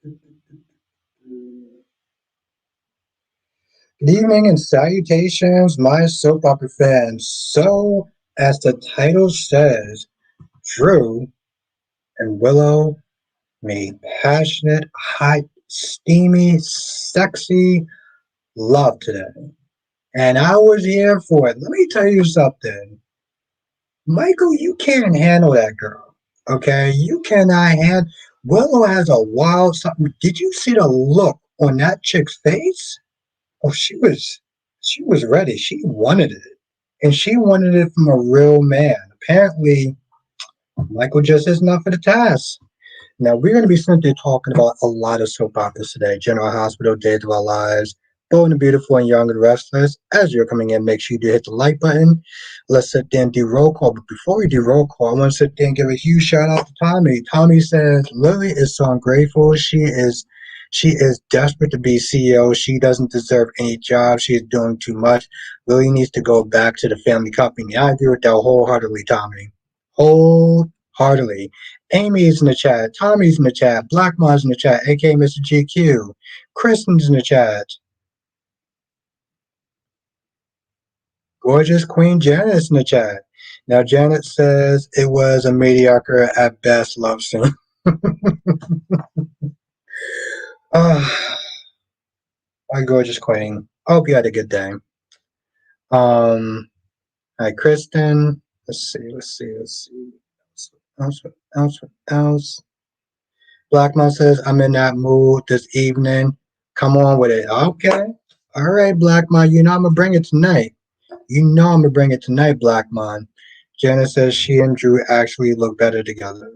Good evening and salutations, my soap opera fans. So, as the title says, Drew and Willow made passionate, hot, steamy, sexy love today. And I was here for it. Let me tell you something. Michael, you can't handle that girl. Okay? You cannot handle. Willow has a wild something. Did you see the look on that chick's face? Oh, she was ready. She wanted it. And she wanted it from a real man. Apparently, Michael just isn't up for the task. Now, we're going to be simply talking about a lot of soap operas today. General Hospital, Days of Our Lives, Bold and Beautiful and Young and Restless. As you're coming in, make sure you do hit the like button. Let's sit there and do roll call. But before we do roll call, I want to sit there and give a huge shout out to Tommy. Tommy says, Lily is so ungrateful. She is desperate to be CEO. She doesn't deserve any job. She is doing too much. Lily needs to go back to the family company. I agree with that wholeheartedly, Tommy. Wholeheartedly. Amy's in the chat. Tommy's in the chat. Black Mom's in the chat, aka Mr. GQ. Kristen's in the chat. Gorgeous Queen Janet's in the chat. Now, Janet says it was a mediocre at best love scene. Ah, my gorgeous queen. Hope you had a good day. Hi, Kristen. Let's see. What else? Black Mom says, I'm in that mood this evening. Come on with it. Okay. All right, Black Mom. You know I'm going to bring it tonight. You know I'm going to bring it tonight, Black Mom. Jenna says she and Drew actually look better together.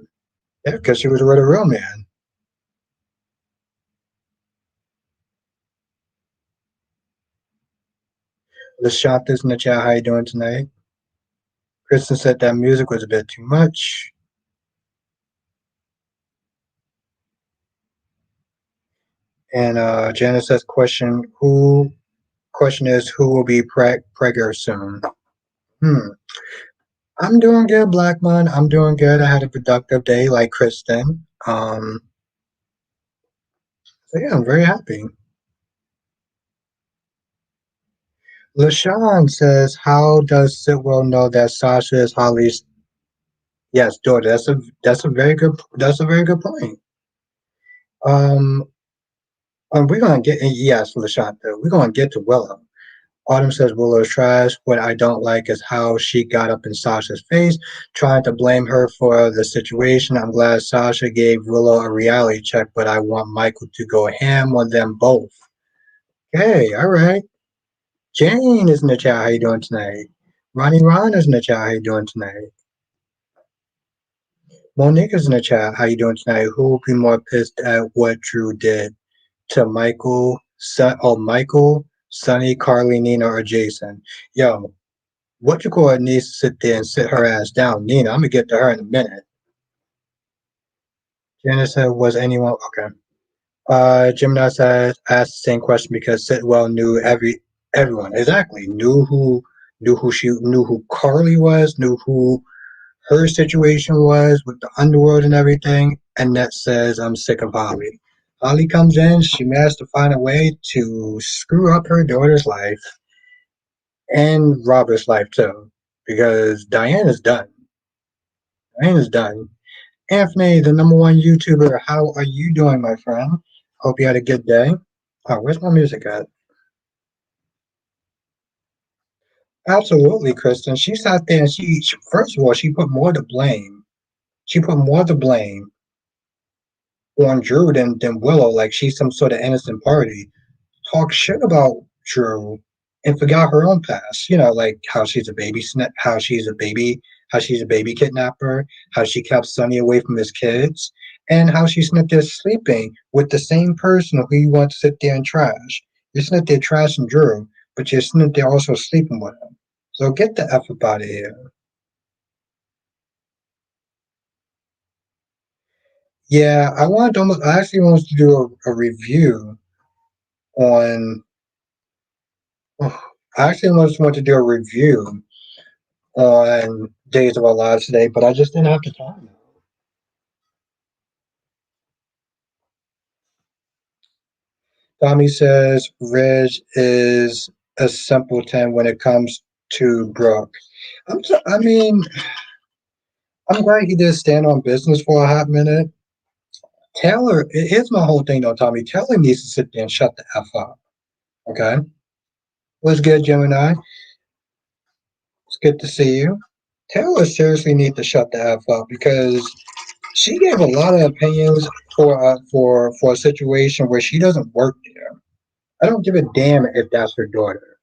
Yeah, because she was with a real man. Let's shop this in the chat. How you doing tonight? Kristen said that music was a bit too much. And Janice says, question is who will be pregger soon? Hmm. I'm doing good, Black Man. I'm doing good. I had a productive day like Kristen. So yeah, I'm very happy. LaShawn says, how does Sitwell know that Sasha is Holly's yes, daughter? That's a very good point. Um, we're gonna get yes, LaShawn. We're gonna get to Willow. Autumn says Willow's trash. What I don't like is how she got up in Sasha's face, trying to blame her for the situation. I'm glad Sasha gave Willow a reality check, but I want Michael to go ham on them both. Okay, all right. Jane is in the chat. How you doing tonight? Ronnie Ron is in the chat. How you doing tonight? Monique is in the chat. How you doing tonight? Who will be more pissed at what Drew did to Michael, Sonny, Carly, Nina, or Jason? Yo, what you call it needs to sit there and sit her ass down. Nina, I'm gonna get to her in a minute. Janice said, was anyone okay? Gemini said asked the same question because Sitwell knew everyone exactly knew who Carly was, knew who her situation was with the underworld and everything. And that says I'm sick of Holly. Holly comes in, she managed to find a way to screw up her daughter's life and Robert's life too, because Diane is done. Diane is done. Anthony, the number one YouTuber, how are you doing, my friend? Hope you had a good day. Oh, where's my music at? Absolutely, Kristen. She sat there and first of all, she put more to blame. She put more to blame on Drew than Willow, like she's some sort of innocent party. Talk shit about Drew and forgot her own past. Like how she's a baby snap, how she's a baby kidnapper, how she kept Sonny away from his kids, and how she snipped there sleeping with the same person who you want to sit there and trash. You snipped there trashing Drew, but you're snipped there also sleeping with him. So get the F up out of here. Yeah, I actually wanted to do a review on oh, I actually almost want to do a review on Days of Our Lives today, but I just didn't have the time. Tommy says Ridge is a simpleton when it comes to Brooke. I mean, I'm glad he did stand on business for a hot minute. Taylor, here's my whole thing though, Tommy. Taylor needs to sit there and shut the F up. Okay? What's good, Gemini? It's good to see you. Taylor seriously needs to shut the F up because she gave a lot of opinions for a situation where she doesn't work there. I don't give a damn if that's her daughter.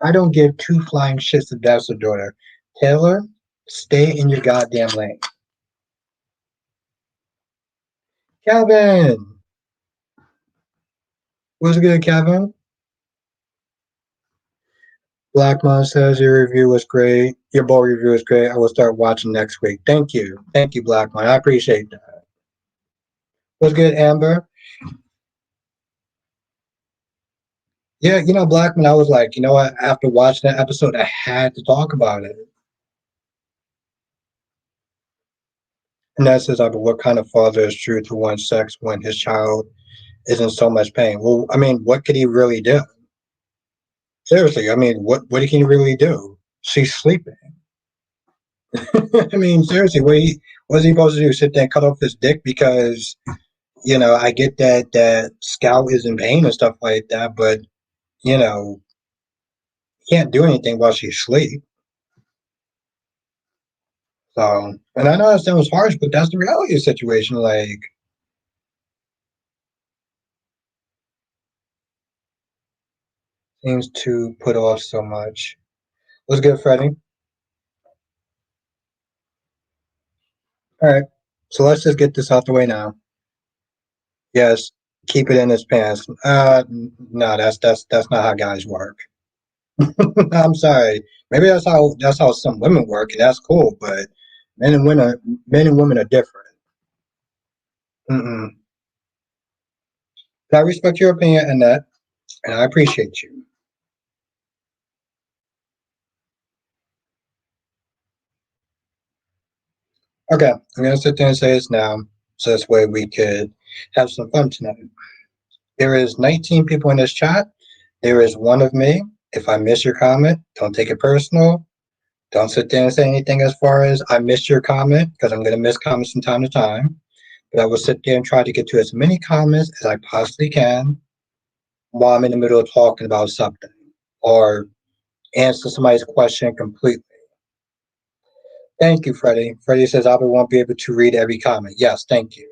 I don't give two flying shits if that's her daughter. Taylor, stay in your goddamn lane. Kevin, what's good, Kevin? Blackmon says your review was great. Your bowl review was great. I will start watching next week. Thank you, Blackmon. I appreciate that. What's good, Amber? Yeah, Blackman, I was like, you know what? After watching that episode, I had to talk about it. And that says, what kind of father is true to one's sex when his child is in so much pain? Well, I mean, what could he really do? Seriously, I mean, what can he really do? She's sleeping. I mean, seriously, what is he supposed to do? Sit there and cut off his dick because I get that Scout is in pain and stuff like that, but you know, he can't do anything while she's asleep. So, and I know that sounds harsh, but that's the reality of the situation. Like, seems to put off so much. What's good, Freddie? All right, so let's just get this out the way now. Yes, keep it in his pants. No, that's not how guys work. I'm sorry. Maybe that's how some women work, and that's cool. But men and women are different. Mm-mm. I respect your opinion, Annette, and I appreciate you. Okay, I'm gonna sit there and say this now, so this way we could have some fun tonight. There is 19 people in this chat. There is one of me. If I miss your comment, don't take it personal. Don't sit there and say anything as far as I missed your comment, because I'm going to miss comments from time to time. But I will sit there and try to get to as many comments as I possibly can while I'm in the middle of talking about something or answer somebody's question completely. Thank you, Freddie. Freddie says I won't be able to read every comment. Yes, thank you.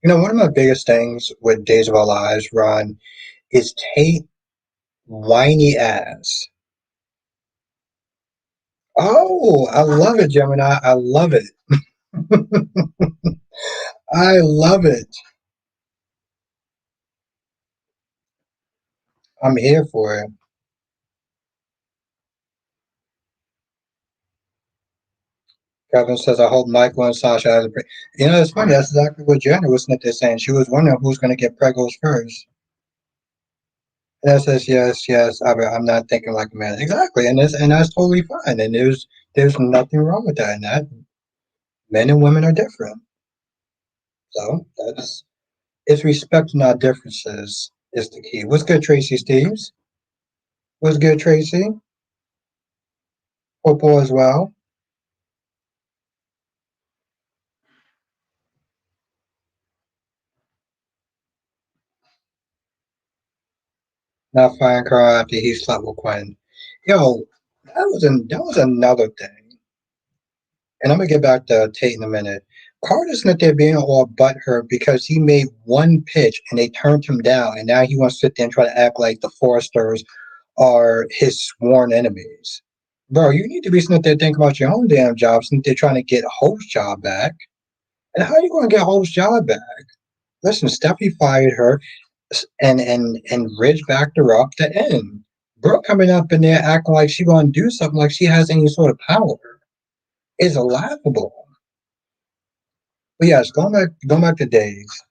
One of my biggest things with Days of Our Lives, Ron, is Tate whiny ass. Oh, I love it, Gemini. I love it. I love it. I'm here for it. Kevin says, I hope Michael and Sasha has a pre-. It's funny. That's exactly what Jenna was saying. She was wondering who's going to get pregos first. And I says, yes, yes. I'm not thinking like a man. Exactly. And that's totally fine. And there's nothing wrong with that. And that men and women are different. So it's respecting our differences is the key. What's good, Tracy Steves? What's good, Tracy? Football as well. Not firing Carl after he slept with Quinn. Yo, that was another thing. And I'm gonna get back to Tate in a minute. Carter's not there being all butthurt because he made one pitch and they turned him down, and now he wants to sit there and try to act like the Foresters are his sworn enemies. Bro, you need to be sitting there thinking about your own damn job since they're trying to get Hope's job back. And how are you gonna get Hope's job back? Listen, Steffi fired her and Ridge backed her up to end. Brooke coming up in there acting like she gonna do something like she has any sort of power is laughable. But yes, going back to days.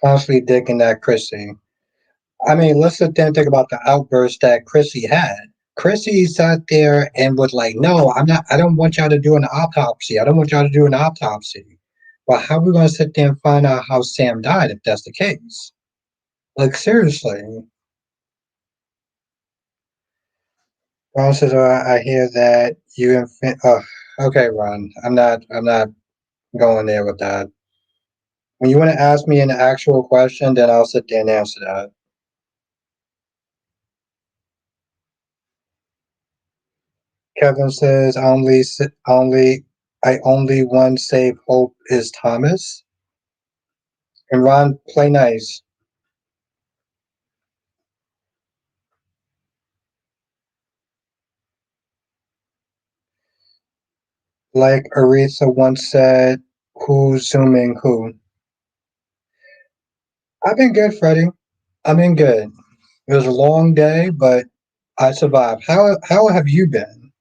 Constantly digging that Chrissy. I mean, let's sit there and think about the outburst that Chrissy had. Chrissy sat there and was like, "No, I'm not. I don't want y'all to do an autopsy. I don't want y'all to do an autopsy." Well, how are we going to sit there and find out how Sam died if that's the case? Like seriously. Ron says, I hear that you okay, Ron. I'm not going there with that. When you want to ask me an actual question, then I'll sit there and answer that. Kevin says, I only one save hope is Thomas. And Ron, play nice. Like Aretha once said, who's zooming who? I've been good, Freddie. I've been good. It was a long day, but I survived. How have you been?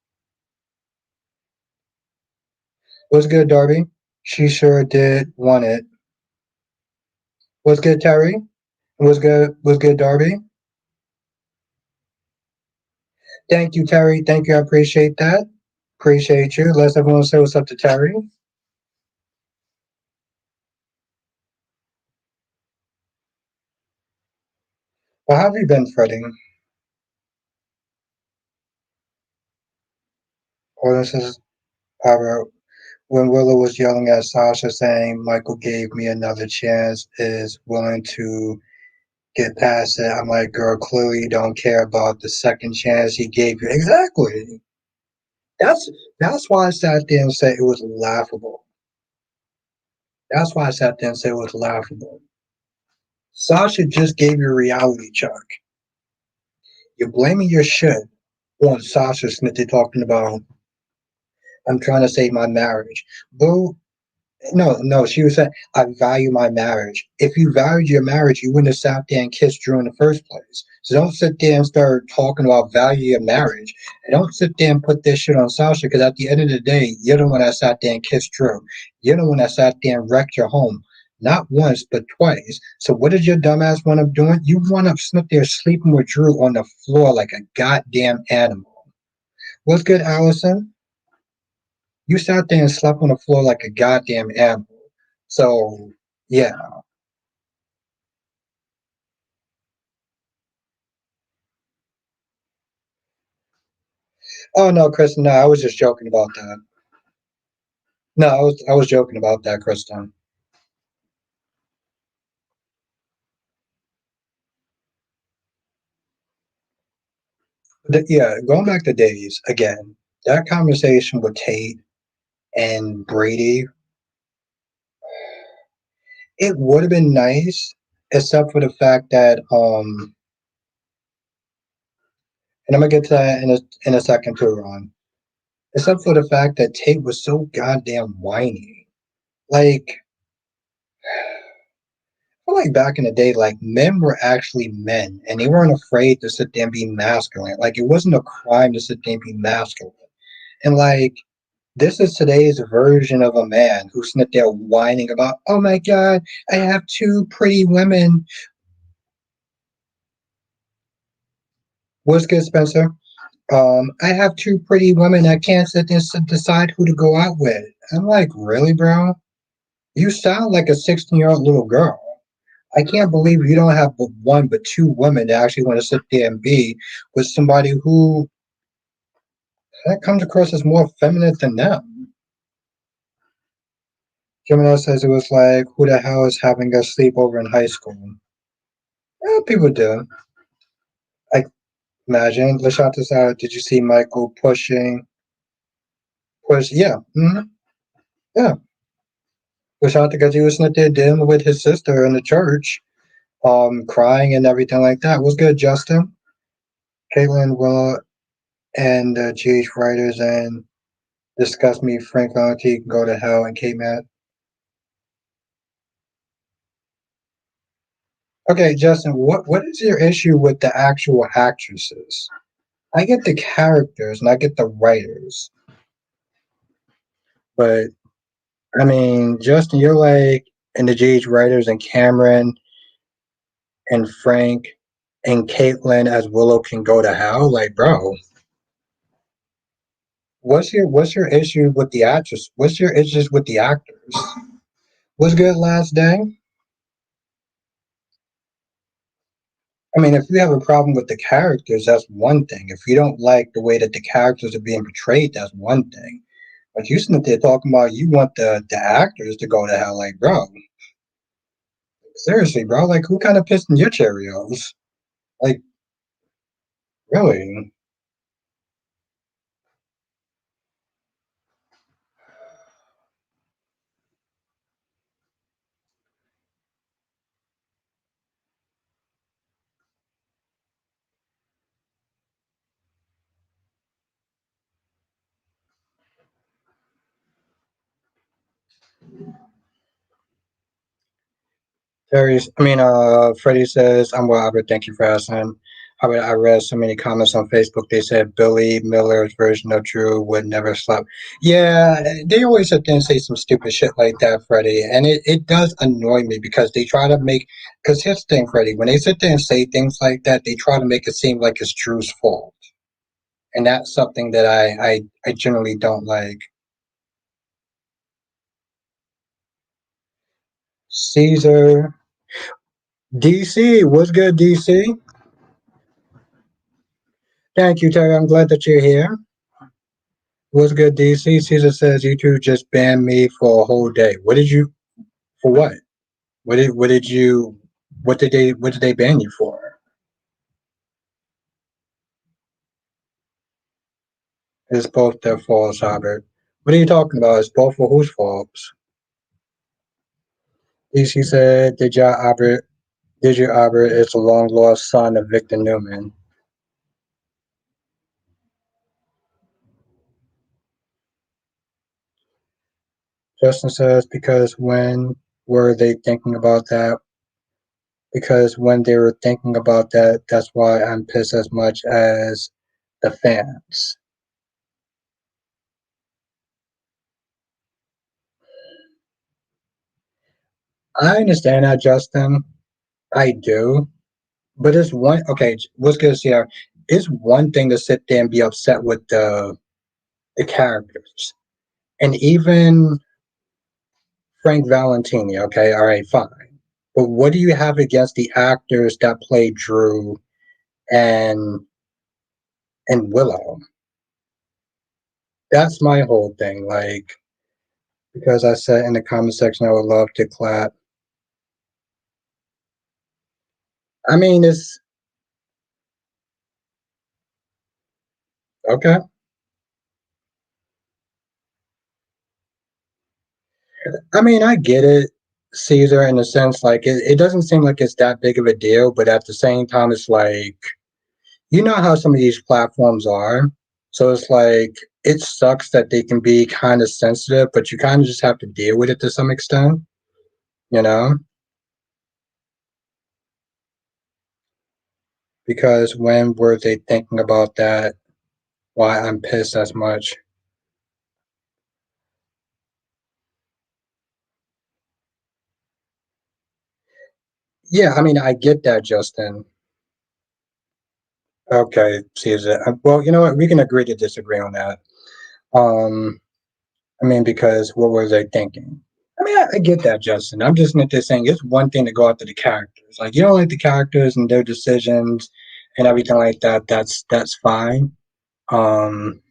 What's good, Darby? She sure did want it. What's good, Terry? What's good, Darby? Thank you, Terry. Thank you. I appreciate that. Appreciate you. Let's everyone say what's up to Terry. Well, how have you been, Freddie? Or this is Robert. When Willow was yelling at Sasha saying Michael gave me another chance, is willing to get past it. I'm like, girl, clearly you don't care about the second chance he gave you. Exactly. That's that's why I sat there and said it was laughable. That's why I sat there and said it was laughable. Sasha just gave you a reality check. You're blaming your shit on Sasha Smith. They're talking about I'm trying to save my marriage. Boo, no, no, she was saying, I value my marriage. If you valued your marriage, you wouldn't have sat there and kissed Drew in the first place. So don't sit there and start talking about value your marriage. And don't sit there and put this shit on Sasha because at the end of the day, you're the one that sat there and kissed Drew. You're the one that sat there and wrecked your home. Not once, but twice. So what did your dumbass wind up doing? You wound up sitting there sleeping with Drew on the floor like a goddamn animal. What's good, Allison? You sat there and slept on the floor like a goddamn animal. So yeah. Oh no, Kristen. No, I was just joking about that. No, I was joking about that, Kristen. Yeah, going back to days again. That conversation with Tate and Brady, it would have been nice, except for the fact that and I'm gonna get to that in a second too, Ron. Except for the fact that Tate was so goddamn whiny. Like I feel like back in the day, like men were actually men, and they weren't afraid to sit there and be masculine. Like it wasn't a crime to sit there and be masculine. And like this is today's version of a man who's sitting there whining about, oh my god, I have two pretty women. What's good, Spencer? I have two pretty women. I can't sit there and decide who to go out with. I'm like, really, bro? You sound like a 16-year-old little girl. I can't believe you don't have but one but two women that actually want to sit there and be with somebody who that comes across as more feminine than them. Gemini says it was like, who the hell is having a sleepover in high school? Yeah, people do. I imagine. Lashanta said, did you see Michael push? Yeah, yeah. Lashanta, because he was sitting there dealing with his sister in the church, crying and everything like that. What's good, Justin? Caitlin, Will, and GH writers and discuss me, Frank Valenti can go to hell and Kate Matt. Okay, Justin, what is your issue with the actual actresses? I get the characters and I get the writers, but I mean, Justin, you're like in the GH writers and Cameron and Frank and Caitlin as Willow can go to hell. Like, bro, what's your issue with the actress? What's your issues with the actors? What's good last day? I mean, if you have a problem with the characters, that's one thing. If you don't like the way that the characters are being portrayed, that's one thing. But you sitting there talking about you want the actors to go to hell, like, bro, seriously, bro, like, who kind of pissed in your Cheerios? Like, really? Freddie says, I'm well, Albert. Thank you for asking. I read so many comments on Facebook. They said Billy Miller's version of Drew would never slap. Yeah, they always sit there and say some stupid shit like that, Freddie. And it does annoy me because they try to make, because here's the thing, Freddie, when they sit there and say things like that, they try to make it seem like it's Drew's fault. And that's something that I generally don't like. Caesar, DC, what's good, DC? Thank you, Terry. I'm glad that you're here. What's good, DC? Caesar says you two just banned me for a whole day. What did you for what? What did you what did they ban you for? It's both their faults, Robert. What are you talking about? It's both for whose faults? DC said, Did you, Albert? It's a long lost son of Victor Newman. Justin says, because when were they thinking about that? Because when they were thinking about that, that's why I'm pissed as much as the fans. I understand that, Justin. I do. But it's one okay, what's good, Sierra? It's one thing to sit there and be upset with the characters. And even Frank Valentini, okay, all right, fine. But what do you have against the actors that play Drew and Willow? That's my whole thing. Like, because I said in the comment section I would love to clap. I mean, it's okay. I mean, I get it, Caesar, in a sense, like it doesn't seem like it's that big of a deal, but at the same time, it's like you know how some of these platforms are. So it's like it sucks that they can be kind of sensitive, but you kind of just have to deal with it to some extent, you know? Because when were they thinking about that? Why I'm pissed as much? Yeah, I mean, I get that, Justin. Okay, Caesar. Well, you know what? We can agree to disagree on that. Um, I mean, because what was I thinking? I mean, I get that, Justin. I'm just not just saying it's one thing to go after the characters. Like you don't like the characters and their decisions and everything like that. That's fine. Um,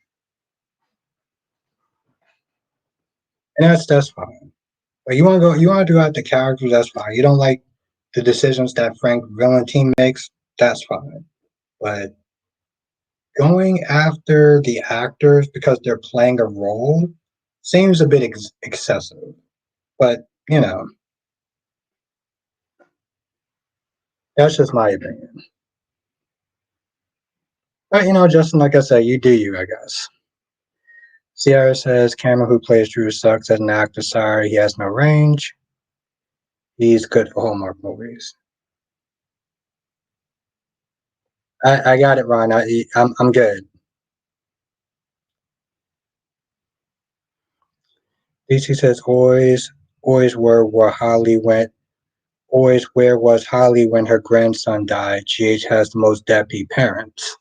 and that's fine. But you want to go after the characters. That's fine. You don't like the decisions that Frank Valentine makes. That's fine. But going after the actors because they're playing a role seems a bit excessive. But you know, that's just my opinion. But you know, Justin, like I said, you do you, I guess. Sierra says Cameron, who plays Drew, sucks as an actor. Sorry, he has no range. He's good for Hallmark movies. I got it, Ron. I'm good. DC says always where Holly went. Always where was Holly when her grandson died? GH has the most deadbeat parents.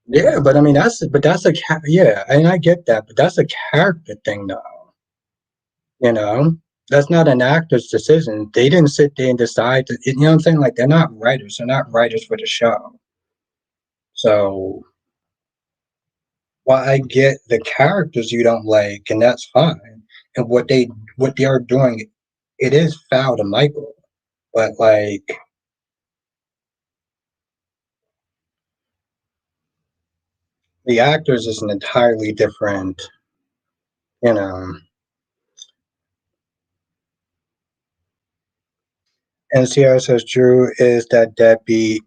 Yeah, but I mean that's a yeah, and I get that, but that's a character thing though. You know, that's not an actor's decision. They didn't sit there and decide to. You know what I'm saying? Like they're not writers. They're not writers for the show. So while I get the characters you don't like, and that's fine, and what they are doing, it is foul to Michael. But like the actors is an entirely different. You know, and Sierra says Drew is that deadbeat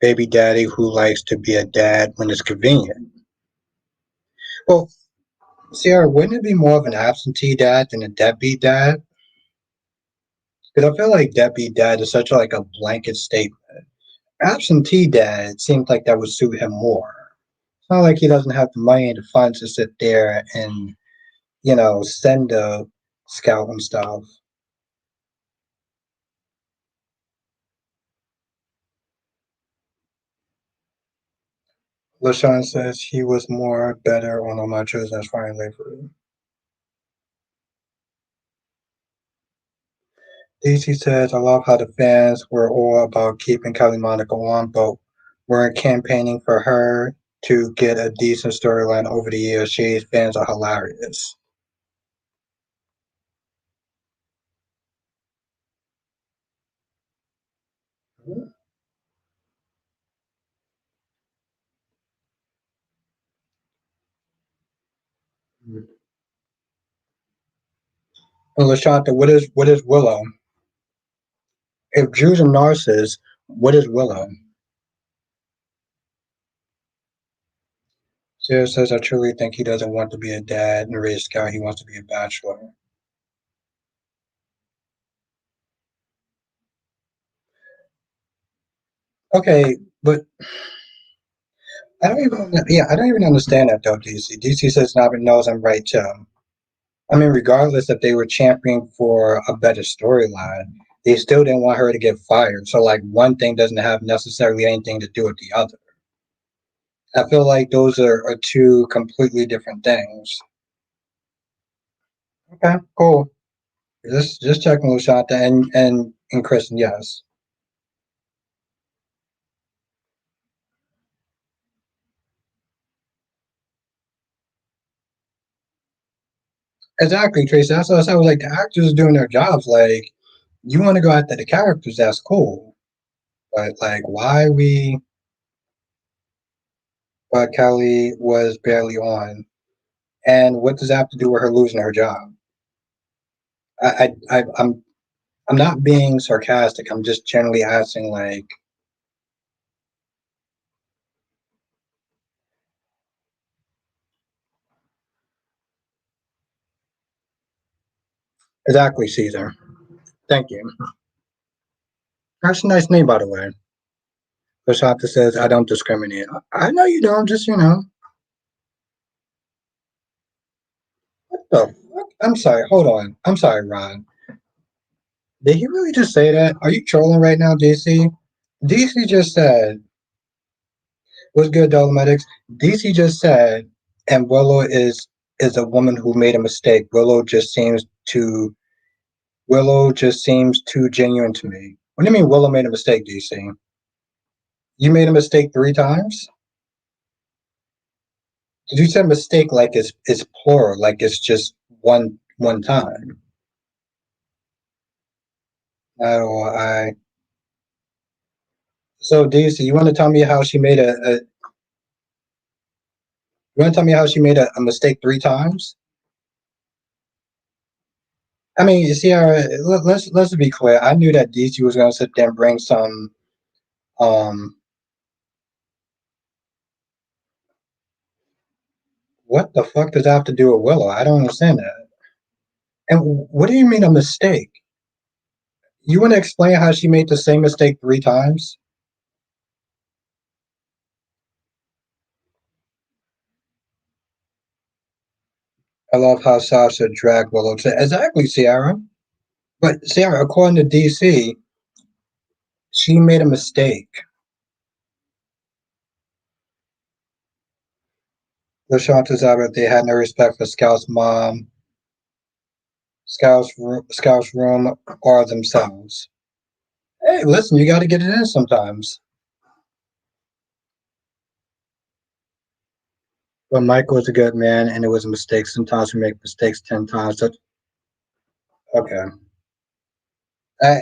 baby daddy who likes to be a dad when it's convenient. Well, Sierra, wouldn't it be more of an absentee dad than a deadbeat dad? Because I feel like deadbeat dad is such like a blanket statement. Absentee dad seems like that would suit him more. It's not like he doesn't have the money and the funds to sit there and, send a scout and stuff. LaShawn says he was more better on all my chosen as fine labor. DC says, I love how the fans were all about keeping Kelly Monaco on, but weren't campaigning for her to get a decent storyline over the years. She's fans are hilarious. And Lashanta, what is Willow? If Drew's a narcissist, what is Willow? Sarah says, I truly think he doesn't want to be a dad and raise Scout. He wants to be a bachelor. Okay, but I don't even understand that though, DC. DC says Nabin knows I'm right too. I mean, regardless if they were championing for a better storyline, they still didn't want her to get fired. So like one thing doesn't have necessarily anything to do with the other. I feel like those are two completely different things. Okay, cool. Just checking Lushanta and Kristen, yes. Exactly, Tracy. That's what I said. I was like, the actors are doing their jobs. Like, you want to go after the characters, that's cool. But like, why Kelly was barely on, and what does that have to do with her losing her job? I'm not being sarcastic. I'm just generally asking, like, exactly, Caesar. Thank you. That's a nice name, by the way. Vashata says, I don't discriminate. I know you don't, just, what the fuck? I'm sorry, hold on. I'm sorry, Ron. Did he really just say that? Are you trolling right now, JC? DC just said, what's good, Dolometics? DC just said, and Willow is a woman who made a mistake. Willow just seems too genuine to me. What do you mean Willow made a mistake, DC? You made a mistake 3 times? Did you say mistake like it's plural, like it's just one time? No, I. So DC, you want to tell me how she made a you want to tell me how she made a mistake 3 times? I mean, you see, let's be clear. I knew that DC was going to sit there and bring some. Um, what the fuck does that have to do with Willow? I don't understand that. And what do you mean a mistake? You want to explain how she made the same mistake 3 times? I love how Sasha dragged Willow to exactly Sierra. But Sierra, according to DC, she made a mistake. LaShawn Albert, they had no respect for Scout's mom, Scout's room, or themselves. Hey, listen, you got to get it in sometimes. But Michael was a good man, and it was a mistake. Sometimes we make mistakes 10 times. Okay.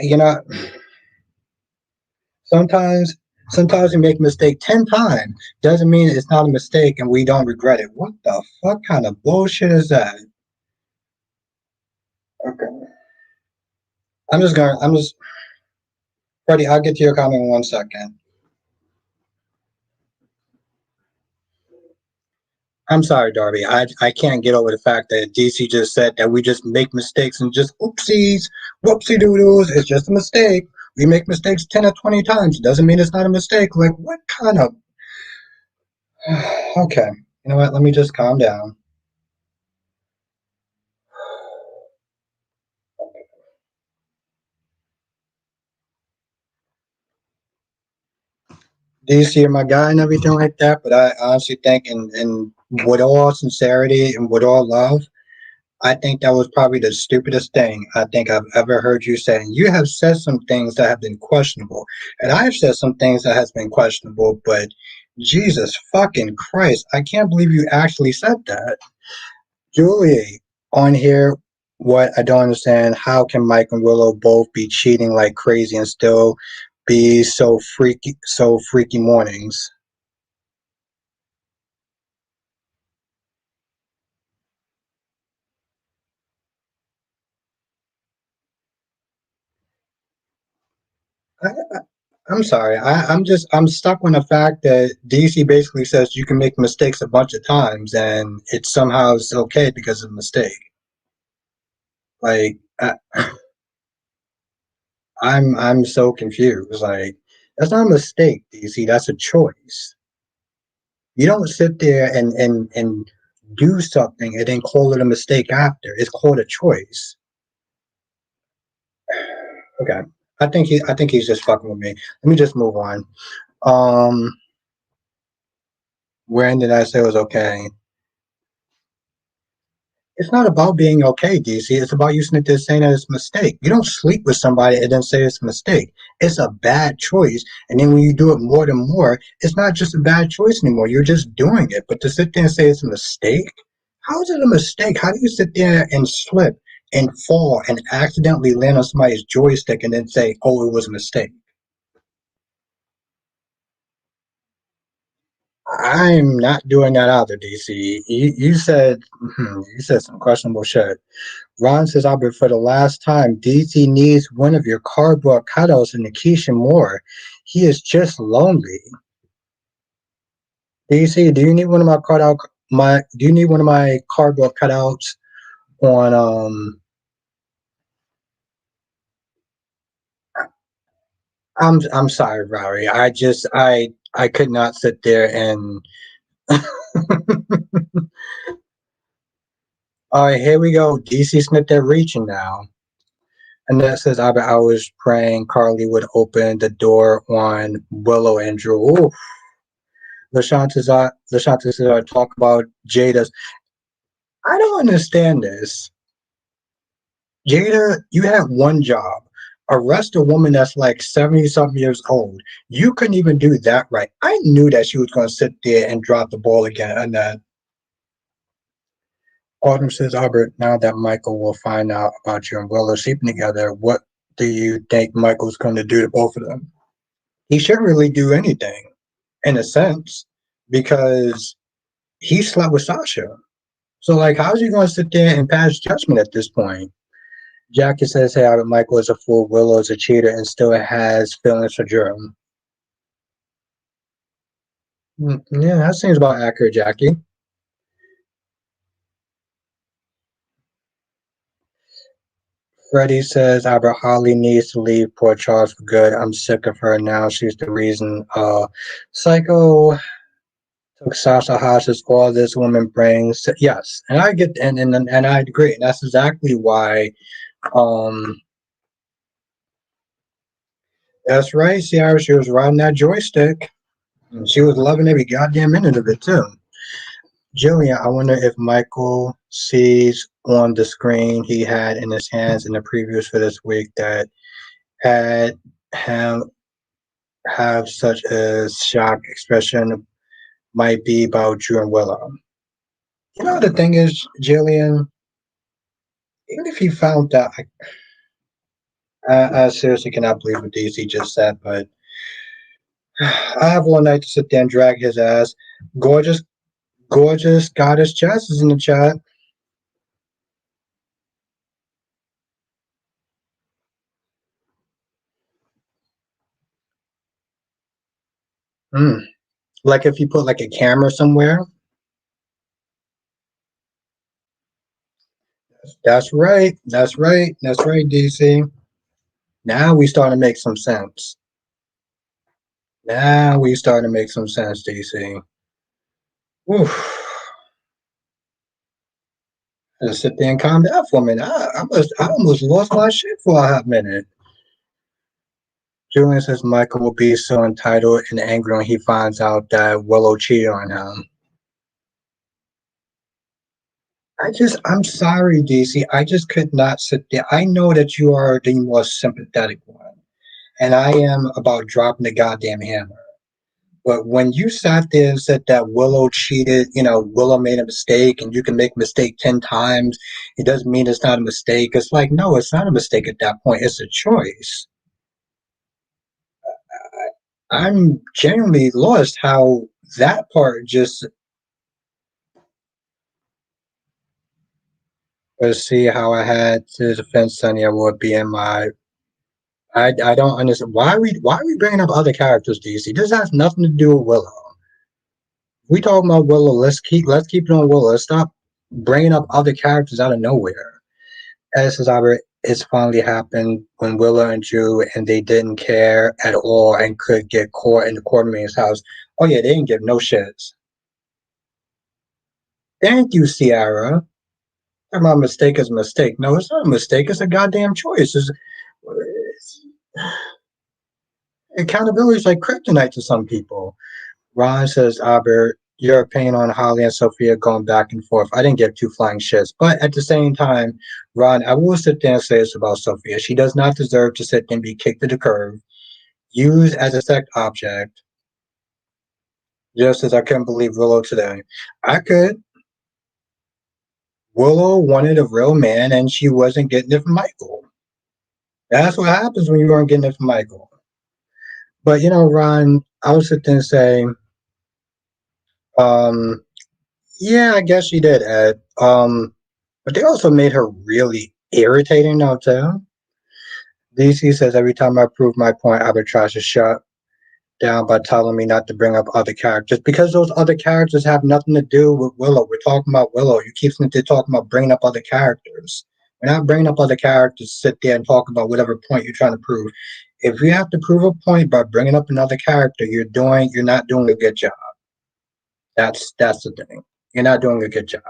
You know, sometimes sometimes we make a mistake 10 times. Doesn't mean it's not a mistake and we don't regret it. What the fuck kind of bullshit is that? Okay. I'm just, Freddie, I'll get to your comment in 1 second. I'm sorry, Darby. I can't get over the fact that DC just said that we just make mistakes and just oopsies, whoopsie doodles. It's just a mistake. We make mistakes 10 or 20 times. Doesn't mean it's not a mistake. Like, what kind of. Okay. You know what? Let me just calm down. DC, you're my guy and everything like that, but I honestly think, in with all sincerity and with all love, I think that was probably the stupidest thing I think I've ever heard you say. And you have said some things that have been questionable, and I have said some things that has been questionable. But Jesus fucking Christ, I can't believe you actually said that, Julie. On here, what I don't understand: how can Mike and Willow both be cheating like crazy and still be so freaky mornings? I, I'm sorry. I'm stuck on the fact that DC basically says you can make mistakes a bunch of times and it somehow is okay because of a mistake. Like I'm so confused. Like that's not a mistake, DC. That's a choice. You don't sit there and do something and then call it a mistake after. It's called a choice. Okay. I think he's just fucking with me. Let me just move on. Um, when did I say it was okay? It's not about being okay, DC. It's about you sitting there saying that it's a mistake. You don't sleep with somebody and then say it's a mistake. It's a bad choice. And then when you do it more and more, it's not just a bad choice anymore. You're just doing it. But to sit there and say it's a mistake, how is it a mistake? How do you sit there and slip and fall and accidentally land on somebody's joystick and then say, oh, it was a mistake? I'm not doing that either, DC. You said some questionable shit. Ron says, Albert, for the last time, DC needs one of your cardboard cutouts in Nikisha more. He is just lonely. DC, do you need one of my cutout my do you need one of my cardboard cutouts on I'm sorry, Rory. I could not sit there and all right, here we go. DC Smith they're reaching now. And that says I was praying Carly would open the door on Willow and Drew. Ooh, LaShanta's talk about Jada's. I don't understand this. Jada, you had one job. Arrest a woman that's like 70 something years old. You couldn't even do that right. I knew that she was going to sit there and drop the ball again. And that Autumn says, Albert, now that Michael will find out about you and Willow sleeping together, what do you think Michael's going to do to both of them? He shouldn't really do anything, in a sense, because he slept with Sasha. So, like, how's he going to sit there and pass judgment at this point? Jackie says, hey, Albert, Michael is a fool, Willow is a cheater, and still has feelings for Drew. Yeah, that seems about accurate, Jackie. Freddie says, Albert Holly needs to leave poor Charles for good. I'm sick of her now. She's the reason. Psycho took Sasha hostage. All this woman brings. Yes, and I get and I agree. And that's exactly why. Um, that's right, Ciara. She was riding that joystick. And she was loving every goddamn minute of it too. Jillian, I wonder if Michael sees on the screen he had in his hands in the previews for this week that had him have such a shock expression might be about Drew and Willow. You know, the thing is, Jillian, even if he found out, I seriously cannot believe what DC just said, but I have one night to sit there and drag his ass. Gorgeous, gorgeous goddess Jess is in the chat. Hmm. Like if you put like a camera somewhere. That's right. That's right. That's right, DC. Now we starting to make some sense. Now we starting to make some sense, DC. Oof. Just sit there and calm down for a minute. I almost lost my shit for a hot minute. Julian says Michael will be so entitled and angry when he finds out that Willow cheated on him. I'm sorry, DC. I just could not sit there. I know that you are the more sympathetic one, and I am about dropping the goddamn hammer. But when you sat there and said that Willow cheated, Willow made a mistake and you can make a mistake 10 times, it doesn't mean it's not a mistake. It's like, no, it's not a mistake at that point. It's a choice. I'm genuinely lost how that part just, let's see how I had to defend Sunny would be in my. I don't understand why are we bringing up other characters, DC? This has nothing to do with Willow. We talking about Willow. Let's keep it on Willow. Let's stop bringing up other characters out of nowhere. As is Albert, it's finally happened when Willow and Drew and they didn't care at all and could get caught in the Quartermain's house. Oh yeah, they didn't give no shits. Thank you, Sierra. My mistake is a mistake. No, it's not a mistake. It's a goddamn choice. Accountability is like kryptonite to some people. Ron says, Albert, your opinion on Holly and Sophia going back and forth. I didn't give two flying shits. But at the same time, Ron, I will sit there and say this about Sophia. She does not deserve to sit there and be kicked to the curb, used as a sex object, just as I couldn't believe Willow today. I could. Willow wanted a real man and she wasn't getting it from Michael. That's what happens when you aren't getting it from Michael. But Ron, I would sit there and say, um, yeah, I guess she did, Ed. But they also made her really irritating now too. DC says every time I prove my point, Albert tries to shut down by telling me not to bring up other characters because those other characters have nothing to do with Willow. We're talking about Willow. You keep talking about bringing up other characters. We're not bringing up other characters. Sit there and talk about whatever point you're trying to prove. If you have to prove a point by bringing up another character, you're not doing a good job. That's the thing. You're not doing a good job.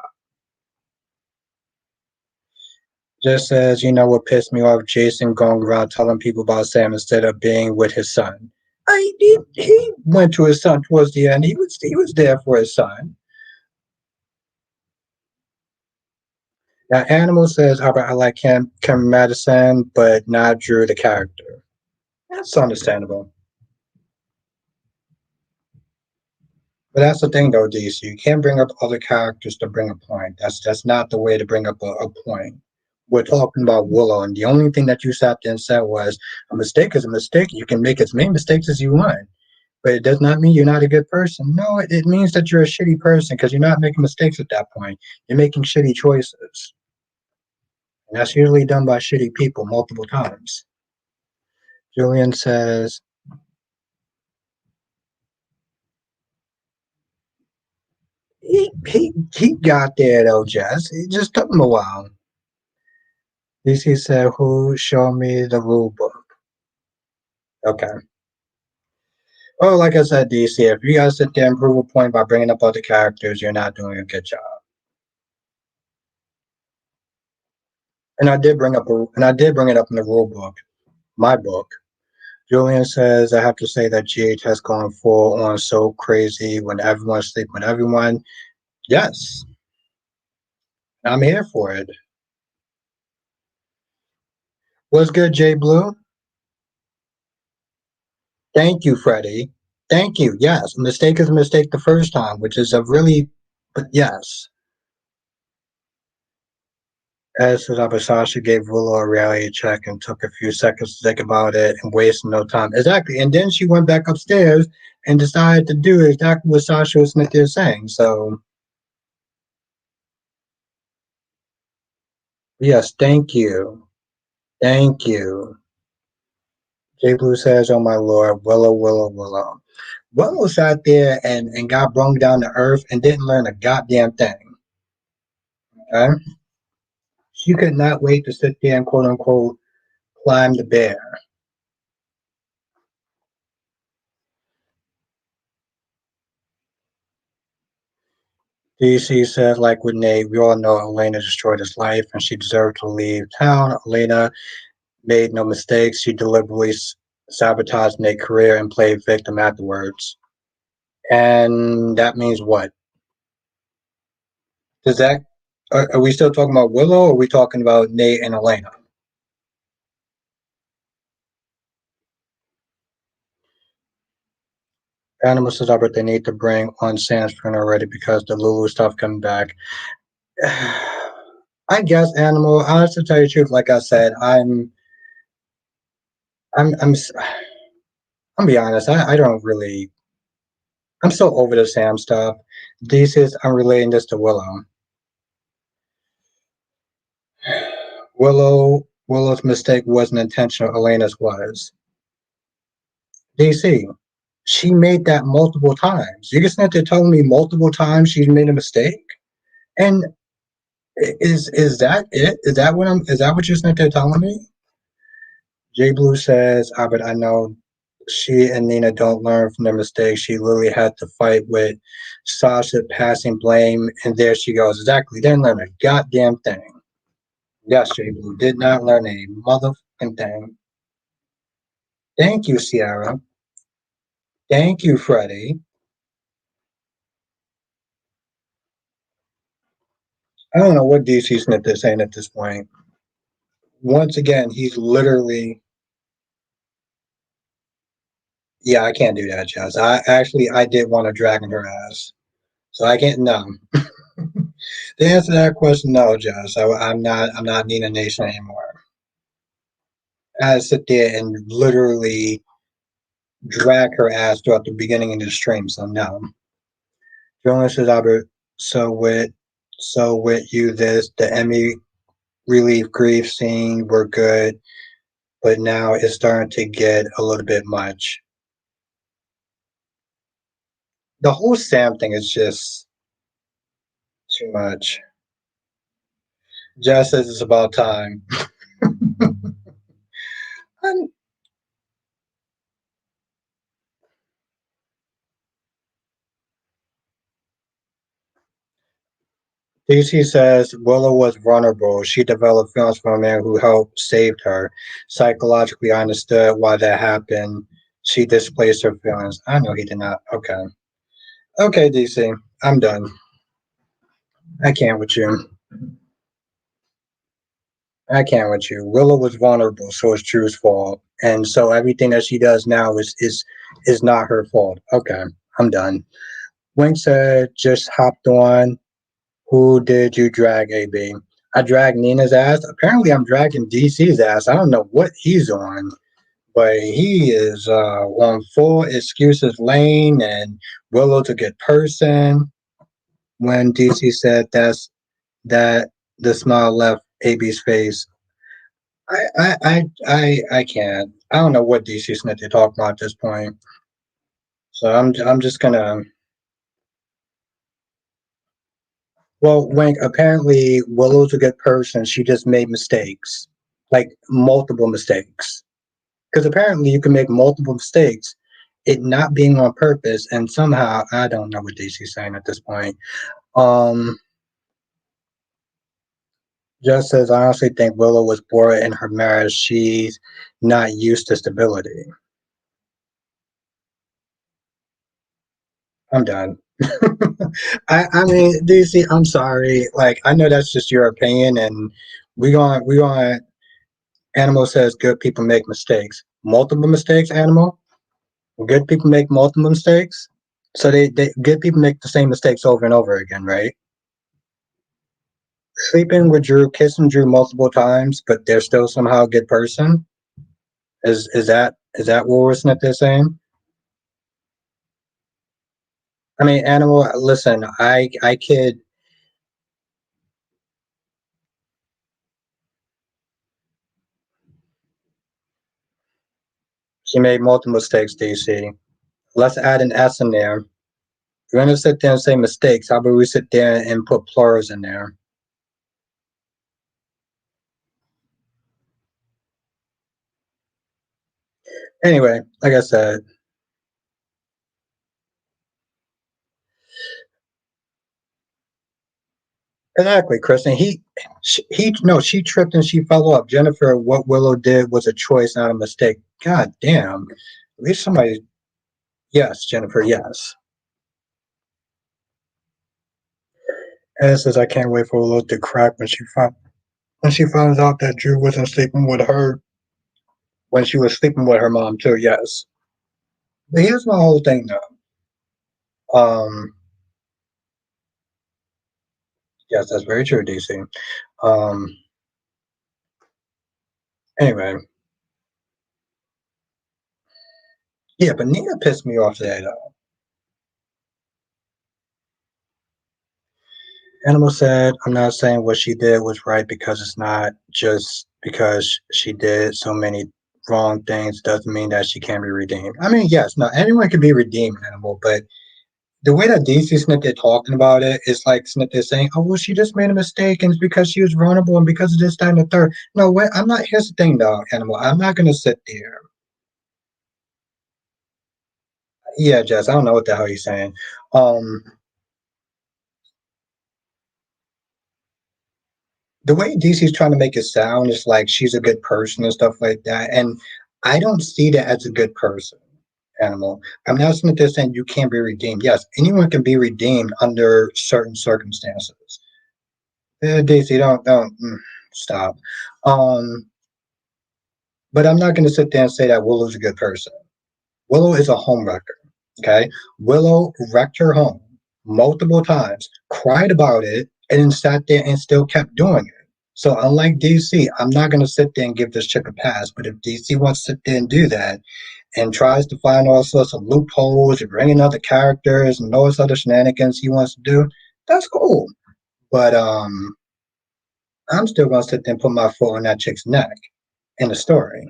Just as what pissed me off, Jason going around telling people about Sam instead of being with his son. He went to his son towards the end. He was there for his son. Now, Animal says, Albert, I like Cameron Madison, but not Drew the character. That's understandable. But that's the thing, though, DC. You can't bring up other characters to bring a point. That's not the way to bring up a point. We're talking about Willow, and the only thing that you sat there and said was a mistake is a mistake. You can make as many mistakes as you want, but it does not mean you're not a good person. No, it means that you're a shitty person because you're not making mistakes at that point. You're making shitty choices, and that's usually done by shitty people multiple times. Julian says, he got there though, Jess. It just took him a while. DC said, "Who showed me the rule book?" Okay. Well, like I said, DC, if you guys sit there and prove a point by bringing up other characters, you're not doing a good job. And I did bring it up in the rule book, my book. Julian says, I have to say that GH has gone full on so crazy when everyone's sleeping with everyone. Yes, I'm here for it. What's good, Jay Blue? Thank you, Freddie. Thank you. Yes, a mistake is a mistake the first time, which is a really, but yes. As Sasha gave Willow a reality check and took a few seconds to think about it and wasted no time. Exactly. And then she went back upstairs and decided to do exactly what Sasha Smith is saying. So, yes, thank you. Thank you. Jay Blue says, oh my lord, Willow, Willow, Willow. Willow sat there and got brung down to earth and didn't learn a goddamn thing. Okay? She could not wait to sit there and quote unquote climb the bear. DC says, like with Nate, we all know Elena destroyed his life and she deserved to leave town. Elena made no mistakes. She deliberately sabotaged Nate's career and played victim afterwards. And that means what? Does that are we still talking about Willow or are we talking about Nate and Elena? Animal says Albert they need to bring on Sandsprint already because the Lulu stuff coming back. I guess Animal, honestly to tell you the truth, like I said, I'm I'm be honest, I don't really I'm so over the Sam stuff. This is I'm relating this to Willow. Willow's mistake wasn't intentional, Elena's was. DC, she made that multiple times. You just have to tell me multiple times she's made a mistake? And is that it? Is that what you're sitting there telling me? Jay Blue says, but I know she and Nina don't learn from their mistakes. She literally had to fight with Sasha passing blame, and there she goes. Exactly. Didn't learn a goddamn thing. Yes, Jay Blue did not learn a motherfucking thing. Thank you, Sierra. Thank you, Freddie. I don't know what DC Smith is saying at this point. Once again, he's literally. Yeah, I can't do that, Jess. I did want to drag in her ass, so I can't. No. The answer to that question, no, Jess. I'm not Nina Nation anymore. I had to sit there and literally drag her ass throughout the beginning of the stream. So no. Jonas says, Albert. So with you, the Emmy relief grief scene were good, but now it's starting to get a little bit much. The whole Sam thing is just too much. Jess says it's about time. And DC says Willow was vulnerable. She developed feelings for a man who helped saved her. Psychologically, I understood why that happened. She displaced her feelings. I know he did not. Okay. Okay, DC. I'm done. I can't with you. I can't with you. Willow was vulnerable, so it's Drew's fault. And so everything that she does now is not her fault. Okay. I'm done. Wink said just hopped on. Who did you drag, AB? I dragged Nina's ass. Apparently, I'm dragging DC's ass. I don't know what he's on, but he is on full excuses lane and Willow to get person. When DC said that the smile left AB's face. I can't. I don't know what DC Smith you're talking about at this point. So I'm just gonna. Well, Wink, apparently Willow's a good person. She just made mistakes, like multiple mistakes. Because apparently you can make multiple mistakes, it not being on purpose, and somehow I don't know what DC's saying at this point. Um, just says I honestly think Willow was bored in her marriage. She's not used to stability. I'm done. I mean, DC, I'm sorry. Like, I know that's just your opinion, and we going. Animal says good people make mistakes. Multiple mistakes. Animal. Good people make multiple mistakes. So they good people make the same mistakes over and over again, right? Sleeping with Drew, kissing Drew multiple times, but they're still somehow a good person. Is that what we're saying? I mean, animal. Listen, I kid. She made multiple mistakes. DC. Let's add an S in there. We're gonna sit there and say mistakes. How about we sit there and put plurals in there? Anyway, like I said, exactly, Kristen. No, she tripped and she fell off. Jennifer, what Willow did was a choice, not a mistake. God damn. At least somebody. Yes, Jennifer. Yes. Anna says I can't wait for Willow to crack when she finds out that Drew wasn't sleeping with her when she was sleeping with her mom too. Yes. But here's my whole thing though. Yes, that's very true, DC. Um, anyway, yeah, but Nina pissed me off today though. Animal said, I'm not saying what she did was right because it's not just because she did so many wrong things doesn't mean that she can't be redeemed. I mean, yes, no, anyone can be redeemed, Animal, but the way that DC Smith is talking about it is like Smith is saying, oh, well, she just made a mistake and it's because she was vulnerable and because of this, that, and the third. No, what? I'm not, here's the thing though, Animal. I'm not going to sit there. Yeah, Jess, I don't know what the hell you're saying. Um, the way DC's trying to make it sound is like she's a good person and stuff like that. And I don't see that as a good person, Animal. I'm not saying that saying you can't be redeemed. Yes, anyone can be redeemed under certain circumstances. DC, don't stop. Um, but I'm not going to sit there and say that Willow's a good person. Willow is a home wrecker. Okay, Willow wrecked her home multiple times, cried about it, and then sat there and still kept doing it. So unlike DC, I'm not going to sit there and give this chick a pass. But if DC wants to sit there and do that and tries to find all sorts of loopholes and bring in other characters and all this other shenanigans he wants to do, that's cool. But I'm still going to sit there and put my foot on that chick's neck in the story.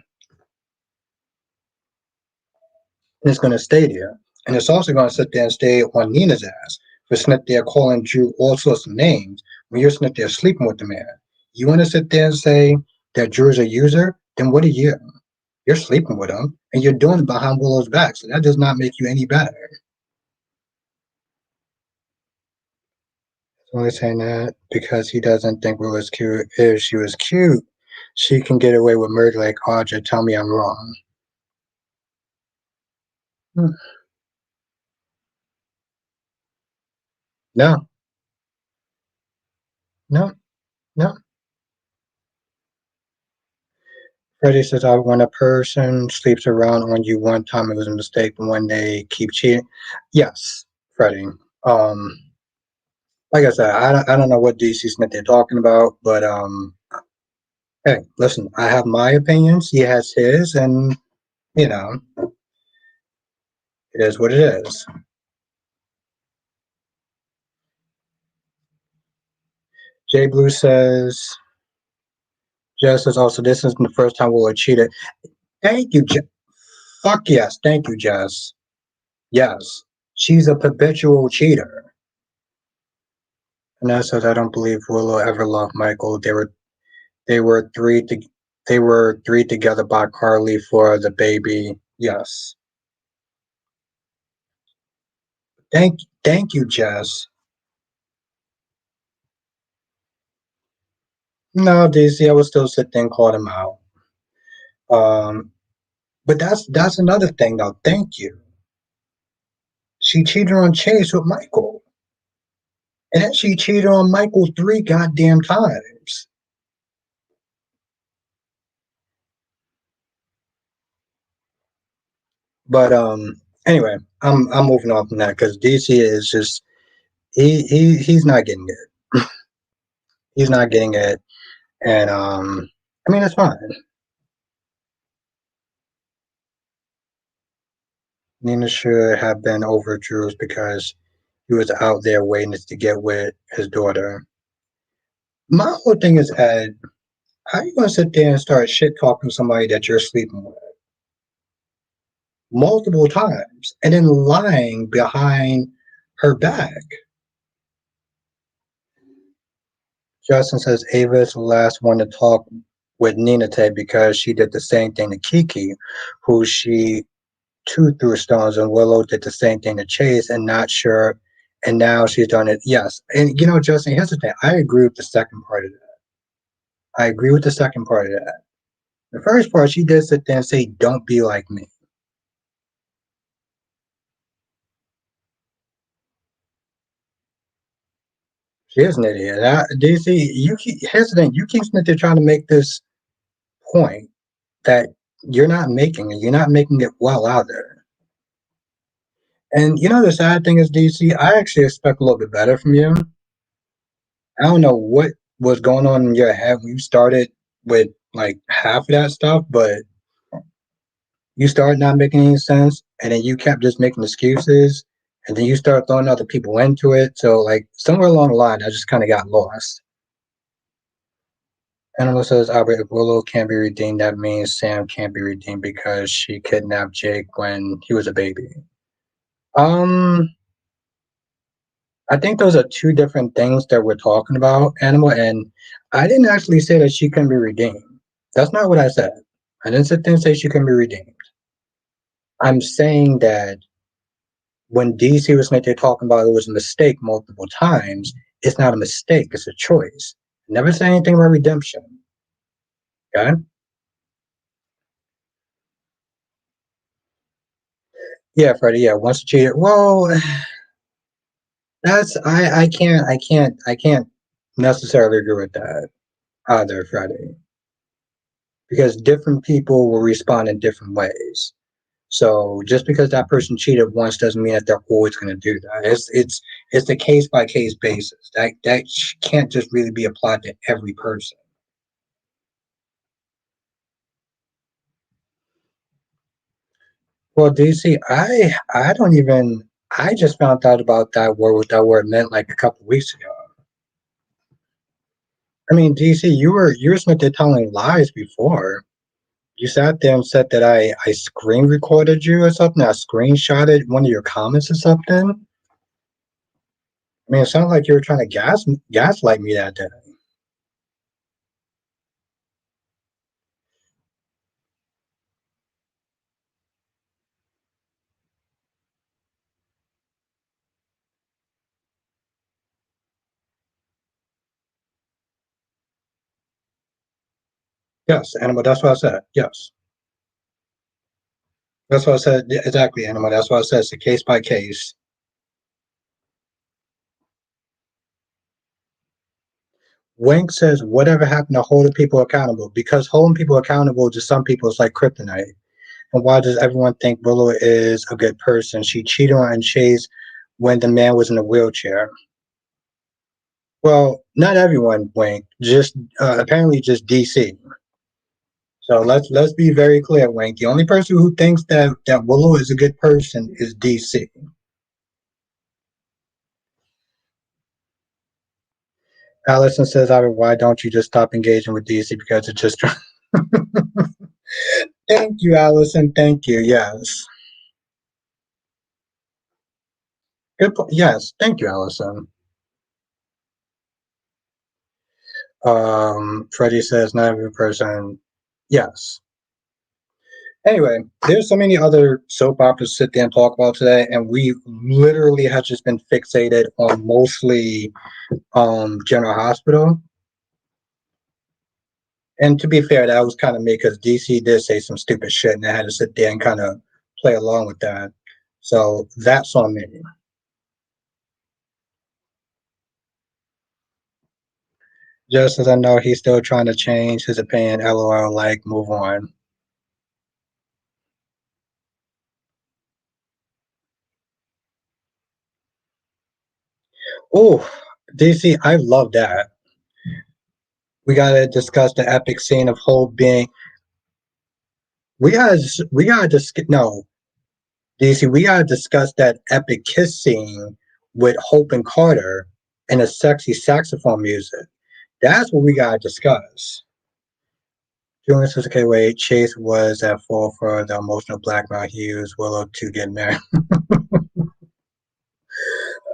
And it's going to stay there. And it's also going to sit there and stay on Nina's ass for sitting there calling Drew all sorts of names when you're sitting there sleeping with the man. You want to sit there and say that Drew's a user? Then what are you? You're sleeping with him and you're doing it behind Willow's back. So that does not make you any better. He's only saying that because he doesn't think Willow's cute. If she was cute, she can get away with murder like Audra. Tell me I'm wrong. No, no, no. Freddie says, "I when a person sleeps around on you one time, it was a mistake. But when they keep cheating, yes, Freddie. Um, like I said, I don't know what DC Smith they're talking about, but hey, listen, I have my opinions. He has his, and you know, it is what it is." Jay Blue says, "Jess says also this isn't the first time we'll cheated." Thank you, fuck yes, thank you, Jess. Yes, she's a perpetual cheater. And that says, "I don't believe Willow ever loved Michael. They were they were three together by Carly for the baby. Yes. Thank you, Jess. No, Daisy, I would still sit there and call them out. Um, but that's another thing though. Thank you. She cheated on Chase with Michael. And then she cheated on Michael 3 goddamn times. But anyway, I'm moving on from that because DC is just he's not getting it. He's not getting it. And I mean it's fine. Nina should have been over Drew's because he was out there waiting to get with his daughter. My whole thing is, Ed, how are you gonna sit there and start shit talking to somebody that you're sleeping with multiple times and then lying behind her back? Justin says Ava is the last one to talk with Nina today because she did the same thing to Kiki, who she too threw stones, and Willow did the same thing to Chase, and not sure. And now she's done it. Yes, and Justin, here's the thing. I agree with the second part of that. I agree with the second part of that. The first part, she did sit there and say, "Don't be like me." She is an idiot. DC, here's the thing. You keep sitting there trying to make this point that you're not making it. You're not making it well out there. And the sad thing is, DC, I actually expect a little bit better from you. I don't know what was going on in your head when you started with like half of that stuff, but you started not making any sense, and then you kept just making excuses, and then you start throwing other people into it. So like somewhere along the line, I just kind of got lost. Animal says, Albert, if Willow can't be redeemed, that means Sam can't be redeemed because she kidnapped Jake when he was a baby. Um, I think those are two different things that we're talking about, Animal, and I didn't actually say that she can be redeemed. That's not what I said. I didn't sit there and say she can be redeemed. I'm saying that when DC was like they're talking about it was a mistake multiple times, it's not a mistake, it's a choice. Never say anything about redemption. Okay? Yeah, Freddie, yeah, once a cheater. Well, that's I can't necessarily agree with that either, Freddie. Because different people will respond in different ways. So just because that person cheated once doesn't mean that they're always going to do that. It's a case by case basis. That can't just really be applied to every person. Well, DC, I don't even I just found out about that word what that word meant like a couple of weeks ago. I mean, DC, you were Smith telling lies before. You sat there and said that I screen recorded you or something. I screenshotted one of your comments or something. I mean, it sounded like you were trying to gaslight me that day. Yes, Animal. That's what I said. Yes, that's what I said. Yeah, exactly, Animal. That's what I said. It's a case by case. Wink says, "Whatever happened to holding people accountable? Because holding people accountable to some people is like kryptonite. And why does everyone think Willow is a good person? She cheated on Chase when the man was in a wheelchair." Well, not everyone, Wink. Just apparently just DC. So let's be very clear, Wink. The only person who thinks that Willow is a good person is DC. Allison says, "I mean, why don't you just stop engaging with DC because it just." Thank you, Allison. Thank you. Yes. Good. Yes. Thank you, Allison. Freddie says, "Not every person." Yes. Anyway, there's so many other soap operas to sit there and talk about today, and we literally have just been fixated on mostly General Hospital. And to be fair, that was kind of me because DC did say some stupid shit, and I had to sit there and kind of play along with that. So that's on me. Just as I know he's still trying to change his opinion, LOL, like, move on. Oh, DC, I love that. We gotta discuss the epic scene of Hope being. We gotta discuss. No, DC, we gotta discuss that epic kiss scene with Hope and Carter and the sexy saxophone music. That's what we gotta discuss. Julian says, okay, wait, Chase was at fault for the emotional blackmail he used Willow to get married.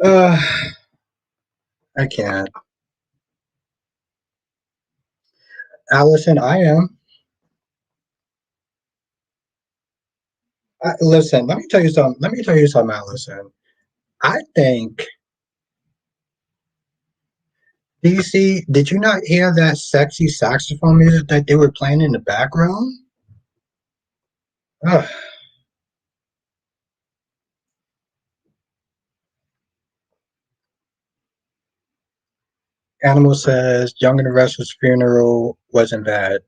Uh, I can't. Allison, I am. Listen, let me tell you something. Let me tell you something, Allison. I think DC, did you not hear that sexy saxophone music that they were playing in the background? Ugh. Animal says Young and the Restless funeral wasn't bad.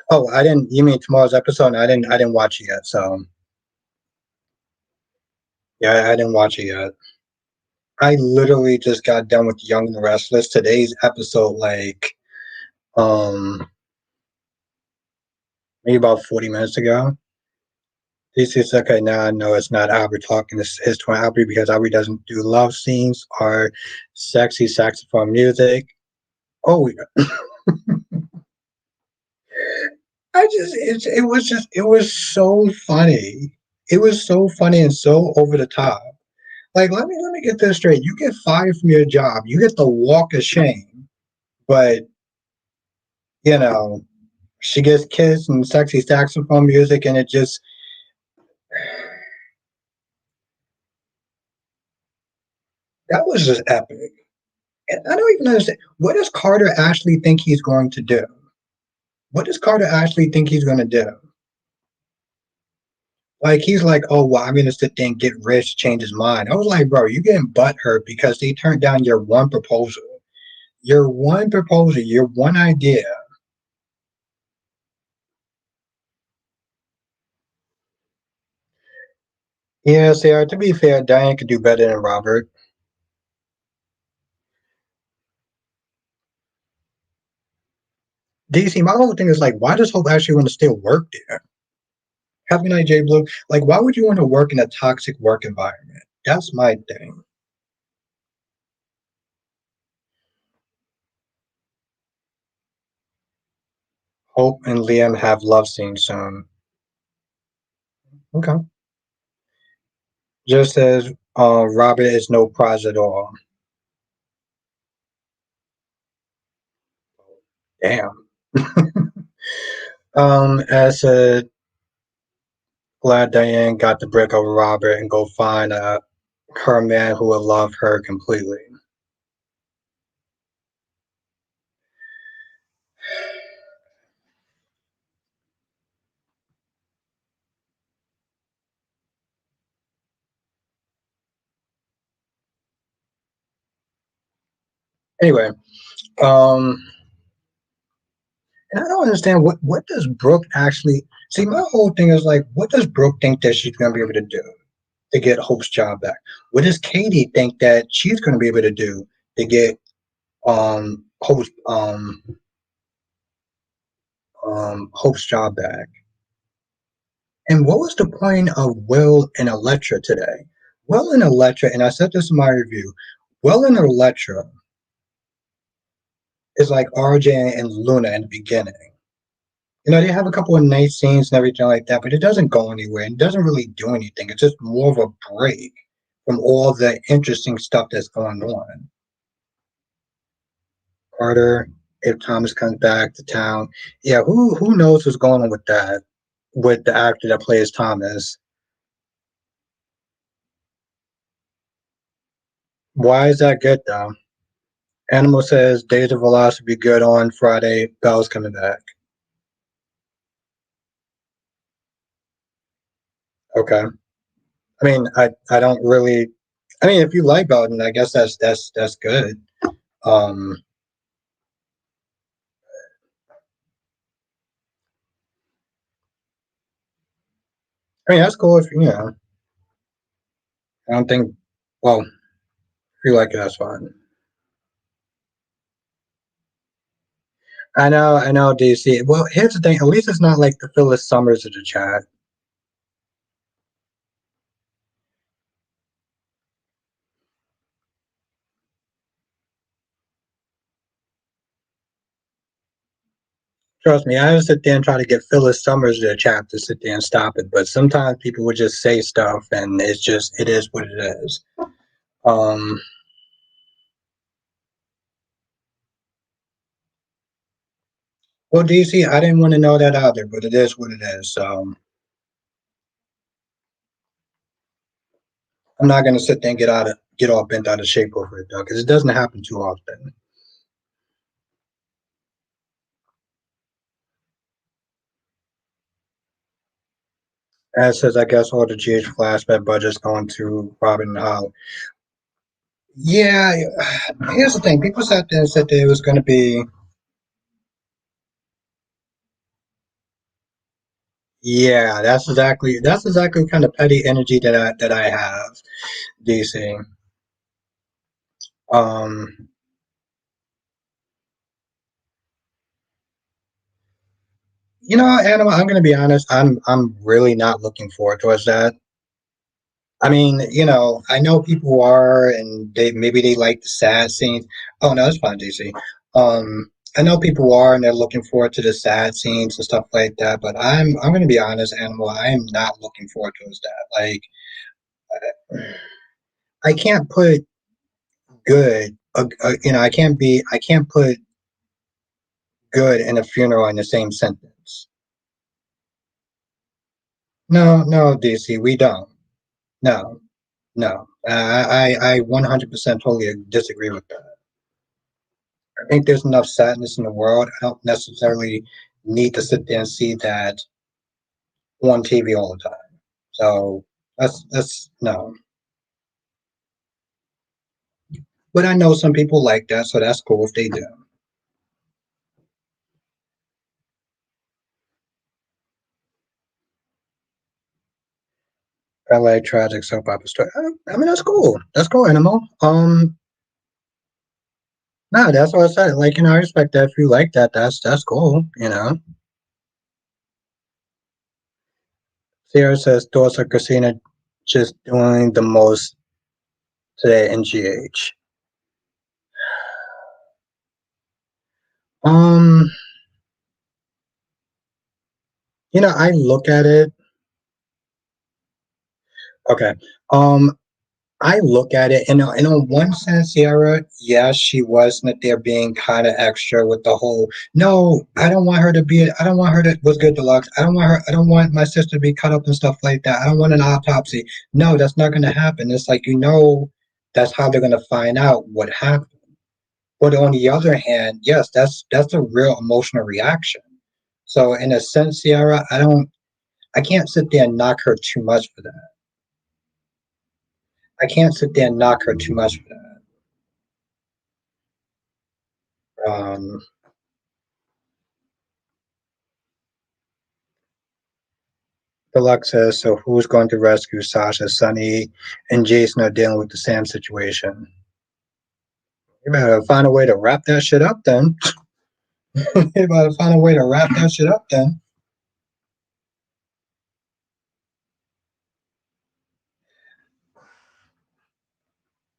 Oh, I didn't. You mean tomorrow's episode? I didn't. I didn't watch it yet. So yeah, I didn't watch it yet. I literally just got done with Young and the Restless. Today's episode, like, um, maybe about 40 minutes ago. This is okay. Now I know it's not Albert talking. It's to Albert because Albert doesn't do love scenes or sexy saxophone music. Oh, it was so funny. It was so funny and so over the top. Like, let me get this straight. You get fired from your job. You get the walk of shame, but you know she gets kissed and sexy saxophone music, and it just that was just epic. And I don't even understand what does Carter actually think he's going to do. What does Carter actually think he's going to do? Like he's like, oh well, I'm gonna sit there and get rich, change his mind. I was like, bro, you getting butthurt because they turned down your one proposal, your one idea. Yeah, Sarah. To be fair, Diane could do better than Robert. DC, my whole thing is like, why does Hope actually want to still work there? Happy night, J Blue. Like, why would you want to work in a toxic work environment? That's my thing. Hope and Liam have love scenes soon. Okay. Just as Robert is no prize at all. Damn. As glad Diane got the brick over Robert and go find her man who will love her completely. Anyway, um, and I don't understand what does Brooke actually see. My whole thing is like, what does Brooke think that she's gonna be able to do to get Hope's job back? What does Katie think that she's gonna be able to do to get Hope's Hope's job back? And what was the point of Will and Electra today? Will and Electra, and I said this in my review, Will and Electra is like RJ and Luna in the beginning. You know, they have a couple of nice scenes and everything like that, but it doesn't go anywhere. It doesn't really do anything. It's just more of a break from all the interesting stuff that's going on. Carter, if Thomas comes back to town, yeah, who knows what's going on with that? With the actor that plays Thomas. Why is that good though? Animal says Days of Velocity be good on Friday. Bell's coming back. Okay. I mean, I don't really. I mean, if you like Belden, I guess that's good. Um, I mean, that's cool if you know. I don't think. Well, if you like it, that's fine. I know, DC. Well, here's the thing. At least it's not like the Phyllis Summers of the chat. Trust me, I would sit there and try to get Phyllis Summers of the chat to sit there and stop it. But sometimes people would just say stuff, and it is what it is. Um, well, DC, I didn't want to know that either, but it is what it is. So I'm not gonna sit there and get all bent out of shape over it though, because it doesn't happen too often. As says, I guess all the GH flashback budget's going to Robin Howe. Yeah, here's the thing. People sat there and said that it was going to be. Yeah, that's exactly kind of petty energy that I have, DC. Um, you know, Animal. I'm going to be honest. I'm really not looking forward towards that. I mean, you know, I know people are, and they like the sad scenes. Oh no, it's fine, DC. I know people are, and they're looking forward to the sad scenes and stuff like that. But I'm going to be honest, Animal. I am not looking forward towards that. Like, I can't put good. You know, I can't put good and a funeral in the same sentence. No, no, DC, we don't. No, no. I 100% totally disagree with that. I think there's enough sadness in the world. I don't necessarily need to sit there and see that on TV all the time. So that's no. But I know some people like that, so that's cool if they do. LA tragic soap opera story. I mean, that's cool. That's cool, Animal. No, that's what I said. Like, you know, I respect that. If you like that, that's cool. You know. Sierra says thoughts of Christina just doing the most today in GH. Um, you know, I look at it. Okay. Um, I look at it, and on one sense, Sierra, yes, she was not there being kind of extra with the whole. No, I don't want her to be. I don't want her to. Was good, Deluxe. I don't want her. I don't want my sister to be cut up and stuff like that. I don't want an autopsy. No, that's not going to happen. It's like you know, that's how they're going to find out what happened. But on the other hand, yes, that's a real emotional reaction. So in a sense, Sierra, I can't sit there and knock her too much for that. I can't sit there and knock her too much for that. Deluxe says, so who's going to rescue Sasha? Sunny and Jason are dealing with the same situation. You better find a way to wrap that shit up then. You better find a way to wrap that shit up then.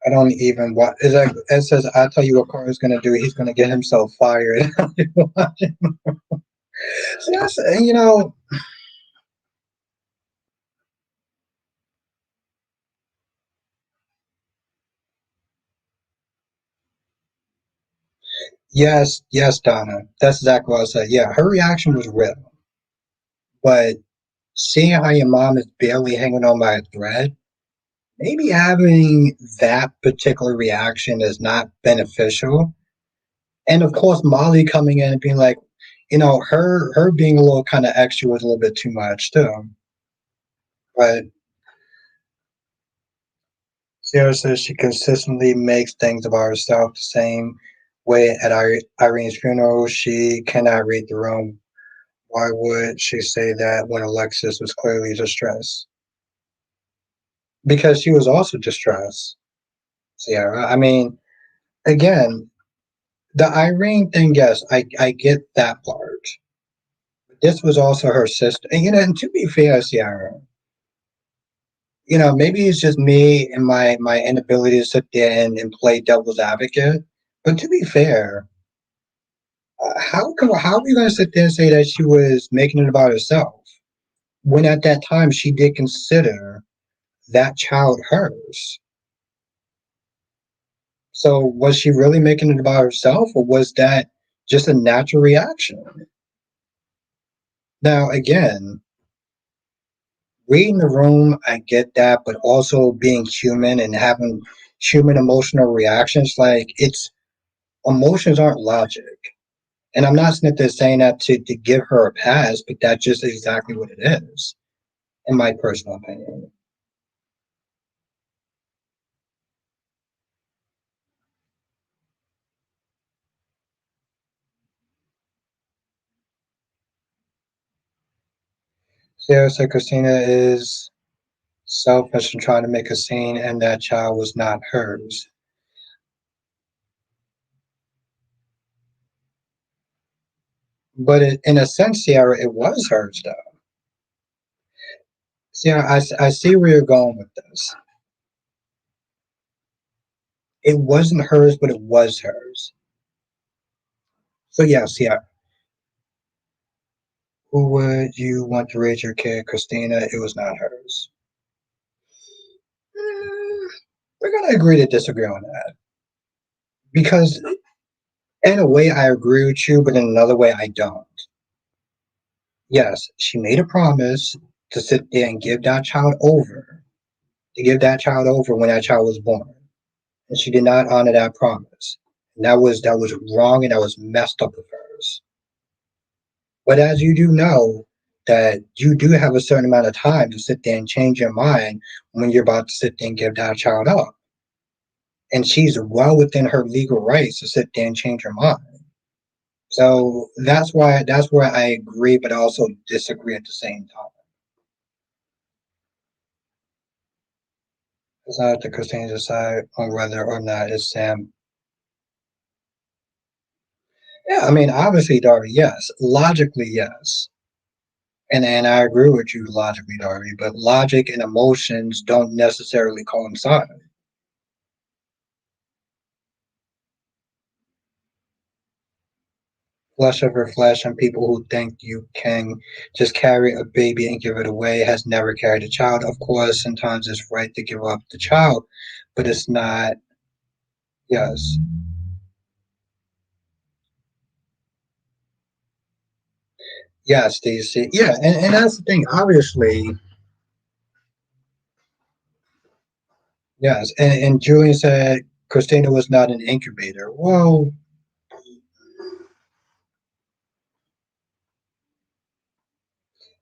I don't even what is that it says I tell you what Corey's gonna do, he's gonna get himself fired. So that's you know, yes, yes, Donna. That's exactly what I said. Yeah, her reaction was real. But seeing how your mom is barely hanging on by a thread, maybe having that particular reaction is not beneficial. And of course, Molly coming in and being like, you know, her being a little kind of extra was a little bit too much too. But Sierra says she consistently makes things about herself the same way at Irene's funeral. She cannot read the room. Why would she say that when Alexis was clearly distressed? Because she was also distressed, Sierra. I mean, again, the Irene thing, yes, I get that part. This was also her sister. And to be fair, Sierra, maybe it's just me and my inability to sit there and play devil's advocate. But to be fair, how are we going to sit there and say that she was making it about herself when at that time she did consider that child hers? So was she really making it about herself, or was that just a natural reaction? Now, again, reading the room, I get that, but also being human and having human emotional reactions, like it's emotions aren't logic. And I'm not sitting there saying that to give her a pass, but that's just exactly what it is, in my personal opinion. Sarah said Christina is selfish and trying to make a scene, and that child was not hers. But in a sense, Sierra, it was hers, though. Sierra, I see where you're going with this. It wasn't hers, but it was hers. So, yes, yeah. Who would you want to raise your kid? Christina, it was not hers. Mm, we're going to agree to disagree on that. Because, in a way, I agree with you, but in another way, I don't. Yes, she made a promise to sit there and give that child over, to give that child over when that child was born. And she did not honor that promise. And that was wrong and that was messed up of hers. But as you do know, that you do have a certain amount of time to sit there and change your mind when you're about to sit there and give that child up. And she's well within her legal rights to sit there and change her mind. So that's where I agree, but I also disagree at the same time. It's not up to Christine to decide on whether or not it's Sam. Yeah, I mean, obviously, Darby, yes. Logically, yes. And I agree with you logically, Darby, but logic and emotions don't necessarily coincide. Flesh over flesh, and people who think you can just carry a baby and give it away has never carried a child. Of course, sometimes it's right to give up the child, but it's not. Yes, yes, Stacey. Yeah, and that's the thing. Obviously, yes. And Julian said Christina was not an incubator. Well,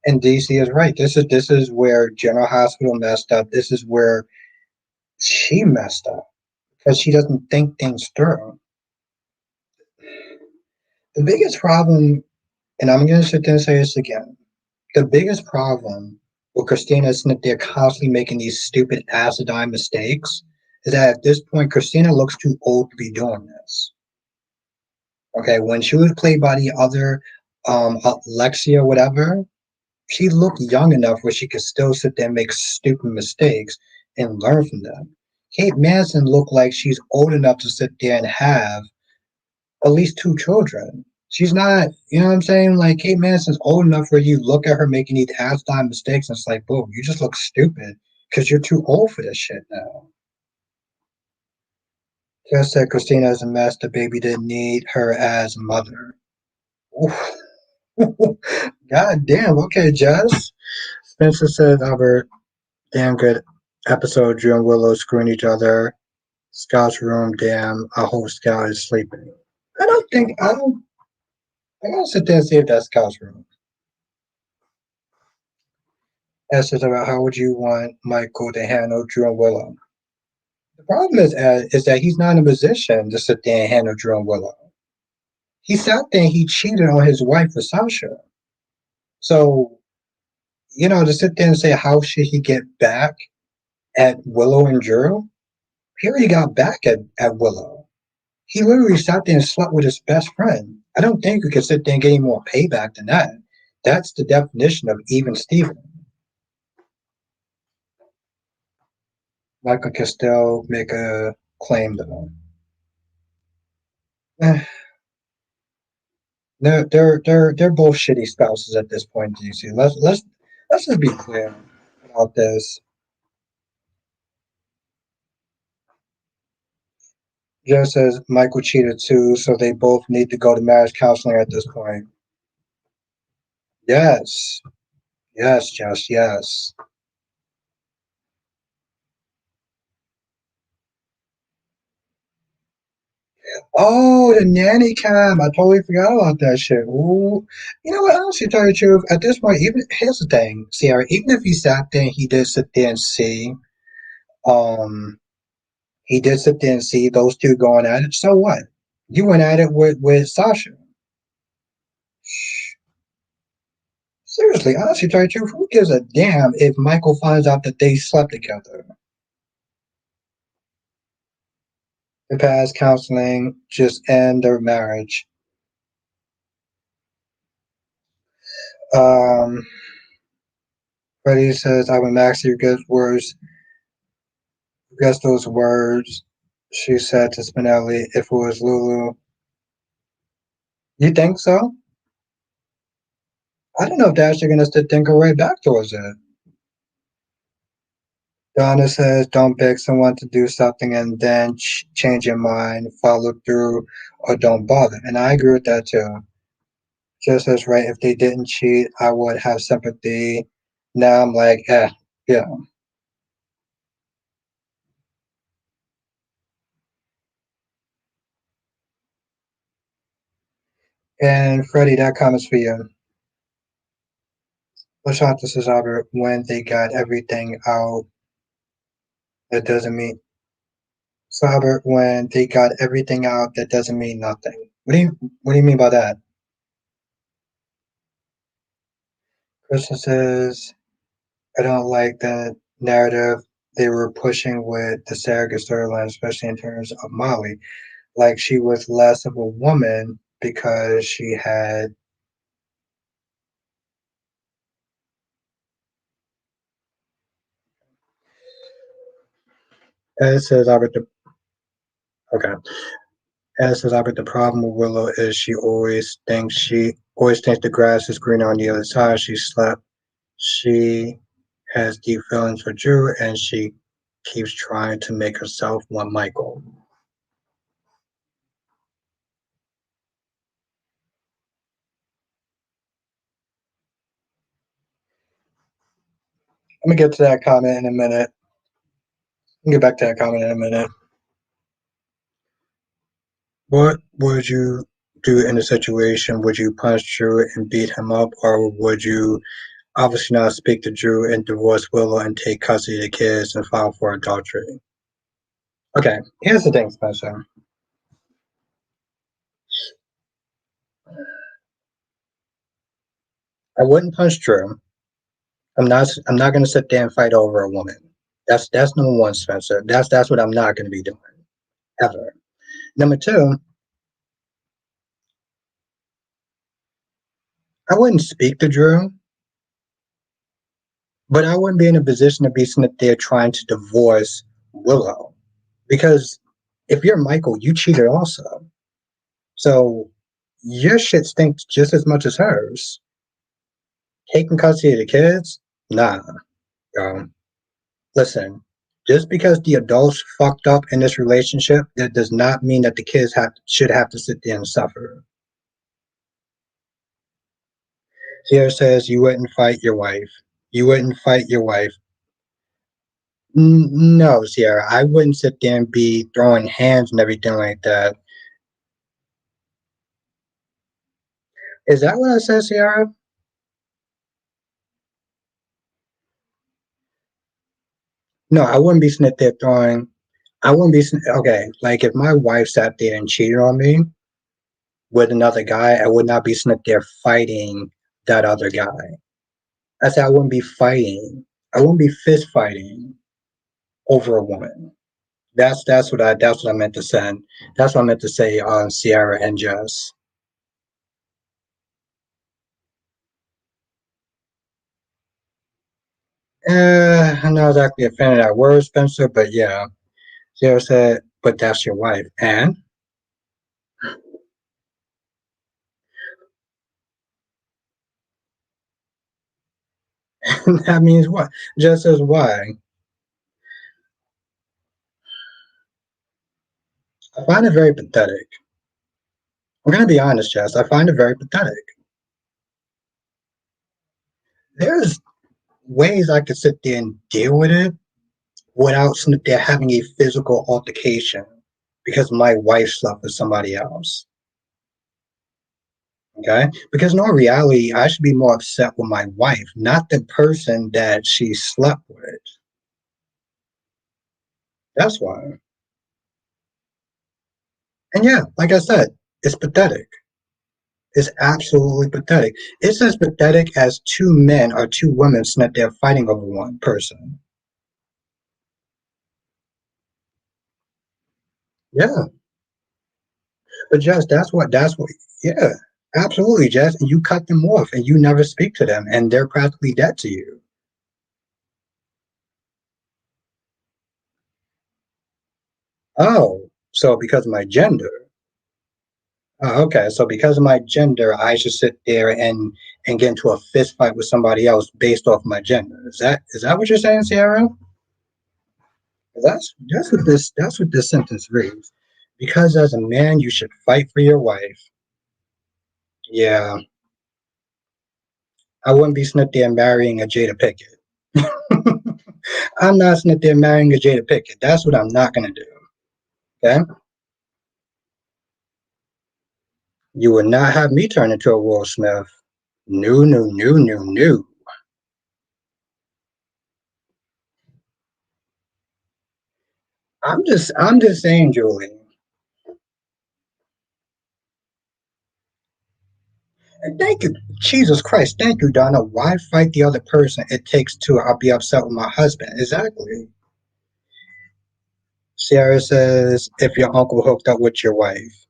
and DC is right. This is where General Hospital messed up. This is where she messed up because she doesn't think things through. The biggest problem, and I'm going to sit there and say this again, the biggest problem with Christina is that they're constantly making these stupid acidine mistakes is that at this point, Christina looks too old to be doing this. Okay, when she was played by the other Lexia, whatever, she looked young enough where she could still sit there and make stupid mistakes and learn from them. Kate Manson looked like she's old enough to sit there and have at least two children. She's not, you know what I'm saying? Like Kate Manson's old enough where you look at her making these asinine mistakes and it's like, boom, you just look stupid because you're too old for this shit now. Just said Christina is a mess. The baby didn't need her as a mother. God damn. Okay, Jess. Spencer said, Albert, damn good episode. Drew and Willow screwing each other. Scout's room, damn. I hope Scout is sleeping. I don't, I gotta sit there and see if that's Scout's room. Asked us about how would you want Michael to handle Drew and Willow. The problem is that he's not in a position to sit there and handle Drew and Willow. He sat there and he cheated on his wife with Sasha. So, to sit there and say, how should he get back at Willow and Drew? He already got back at Willow. He literally sat there and slept with his best friend. I don't think you can sit there and get any more payback than that. That's the definition of even Steven. Michael can still make a claim though. Eh, they're both shitty spouses at this point, DC. Let's just be clear about this. Joe says Michael cheated too, so they both need to go to marriage counseling at this point. Yes. Yes, Jess, yes. Oh, the nanny cam. I totally forgot about that shit. Ooh. You know what? Honestly, to tell you the truth, at this point, even here's the thing, Sierra, even if he sat there and he did sit there and see, um, he did sit there and see those two going at it, so what? You went at it with Sasha. Seriously, honestly, to tell you the truth, who gives a damn if Michael finds out that they slept together? They pass counseling, just end their marriage. Um, Freddie says, I would max your good words. Guess those words she said to Spinelli if it was Lulu. You think so? I don't know if they're actually going to sit there and go right back towards it. Donna says, don't beg someone to do something and then change your mind, follow through, or don't bother. And I agree with that too. Just as right, if they didn't cheat, I would have sympathy. Now I'm like, yeah. And Freddie, that comment's for you. Lashanta says, Albert, when they got everything out, that doesn't mean So Albert, when they got everything out, that doesn't mean nothing. What do you mean by that? Kristen says, I don't like the narrative they were pushing with the surrogate storyline, especially in terms of Molly. Like she was less of a woman because she had. Ed says Albert. Okay. Ed says Albert. The problem with Willow is she always thinks the grass is greener on the other side. She slept. She has deep feelings for Drew, and she keeps trying to make herself want Michael. I'm gonna get to that comment in a minute. I'll get back to that comment in a minute. What would you do in a situation? Would you punch Drew and beat him up, or would you obviously not speak to Drew and divorce Willow and take custody of the kids and file for adultery? Okay, here's the thing, Spencer. I wouldn't punch Drew. I'm not gonna sit there and fight over a woman. That's number one, Spencer. That's what I'm not gonna be doing ever. Number two, I wouldn't speak to Drew, but I wouldn't be in a position to be sitting there trying to divorce Willow. Because if you're Michael, you cheated also. So your shit stinks just as much as hers. Taking custody of the kids? Nah. Um, Listen, just because the adults fucked up in this relationship, that does not mean that the kids should have to sit there and suffer. Sierra says you wouldn't fight your wife. You wouldn't fight your wife. No, Sierra, I wouldn't sit there and be throwing hands and everything like that. Is that what I said, Sierra? No, I wouldn't be sitting there throwing. I wouldn't be okay. Like if my wife sat there and cheated on me with another guy, I would not be sitting there fighting that other guy. I said I wouldn't be fighting. I wouldn't be fist fighting over a woman. That's what I meant to send. That's what I meant to say on Sierra and Jess. I'm not exactly a fan of that word, Spencer, but yeah. Sierra said, but that's your wife. And that means what? Jess says why? I find it very pathetic. I'm gonna be honest, Jess. I find it very pathetic. There's ways I could sit there and deal with it without sitting there having a physical altercation because my wife slept with somebody else. Okay? Because in all reality, I should be more upset with my wife, not the person that she slept with. That's why. And yeah, like I said, it's pathetic. It's absolutely pathetic. It's as pathetic as two men or two women sitting there fighting over one person. Yeah. But Jess, that's what, yeah, absolutely, Jess. And you cut them off and you never speak to them and they're practically dead to you. Oh, so because of my gender. Oh, okay, so because of my gender, I should sit there and get into a fist fight with somebody else based off my gender. Is that what you're saying, Sierra? That's what this sentence reads. Because as a man, you should fight for your wife. Yeah, I wouldn't be sitting there marrying a Jada Pickett. I'm not sitting there marrying a Jada Pickett. That's what I'm not gonna do. Okay, you would not have me turn into a Will Smith. No, no, no, no, no. I'm just saying, Julie. And thank you, Jesus Christ. Thank you, Donna. Why fight the other person? It takes two. I'll be upset with my husband. Exactly. Sierra says, if your uncle hooked up with your wife.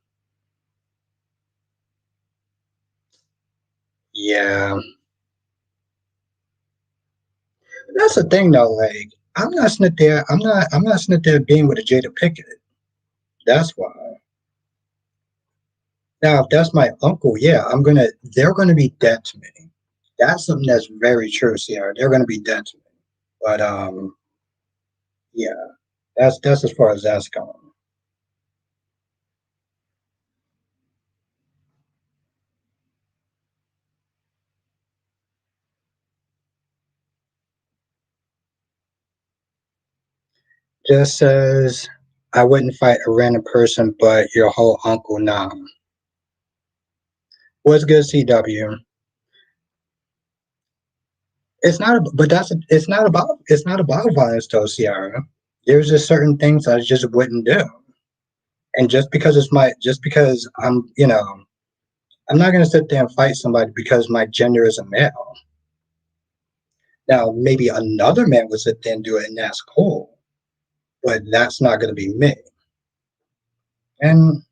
Yeah, that's the thing though. Like, I'm not sitting there. I'm not sitting there being with a Jada Pickett. That's why. Now, if that's my uncle, yeah, They're gonna be dead to me. That's something that's very true, Sierra. They're gonna be dead to me. But yeah, that's as far as that's going. Just says, I wouldn't fight a random person, but your whole uncle, nah. What's good, CW? It's not, but it's not about violence, though, Sierra. There's just certain things I just wouldn't do, and just because I'm not gonna sit there and fight somebody because my gender is a male. Now, maybe another man would sit there and do it, and that's cool, but that's not gonna be me. And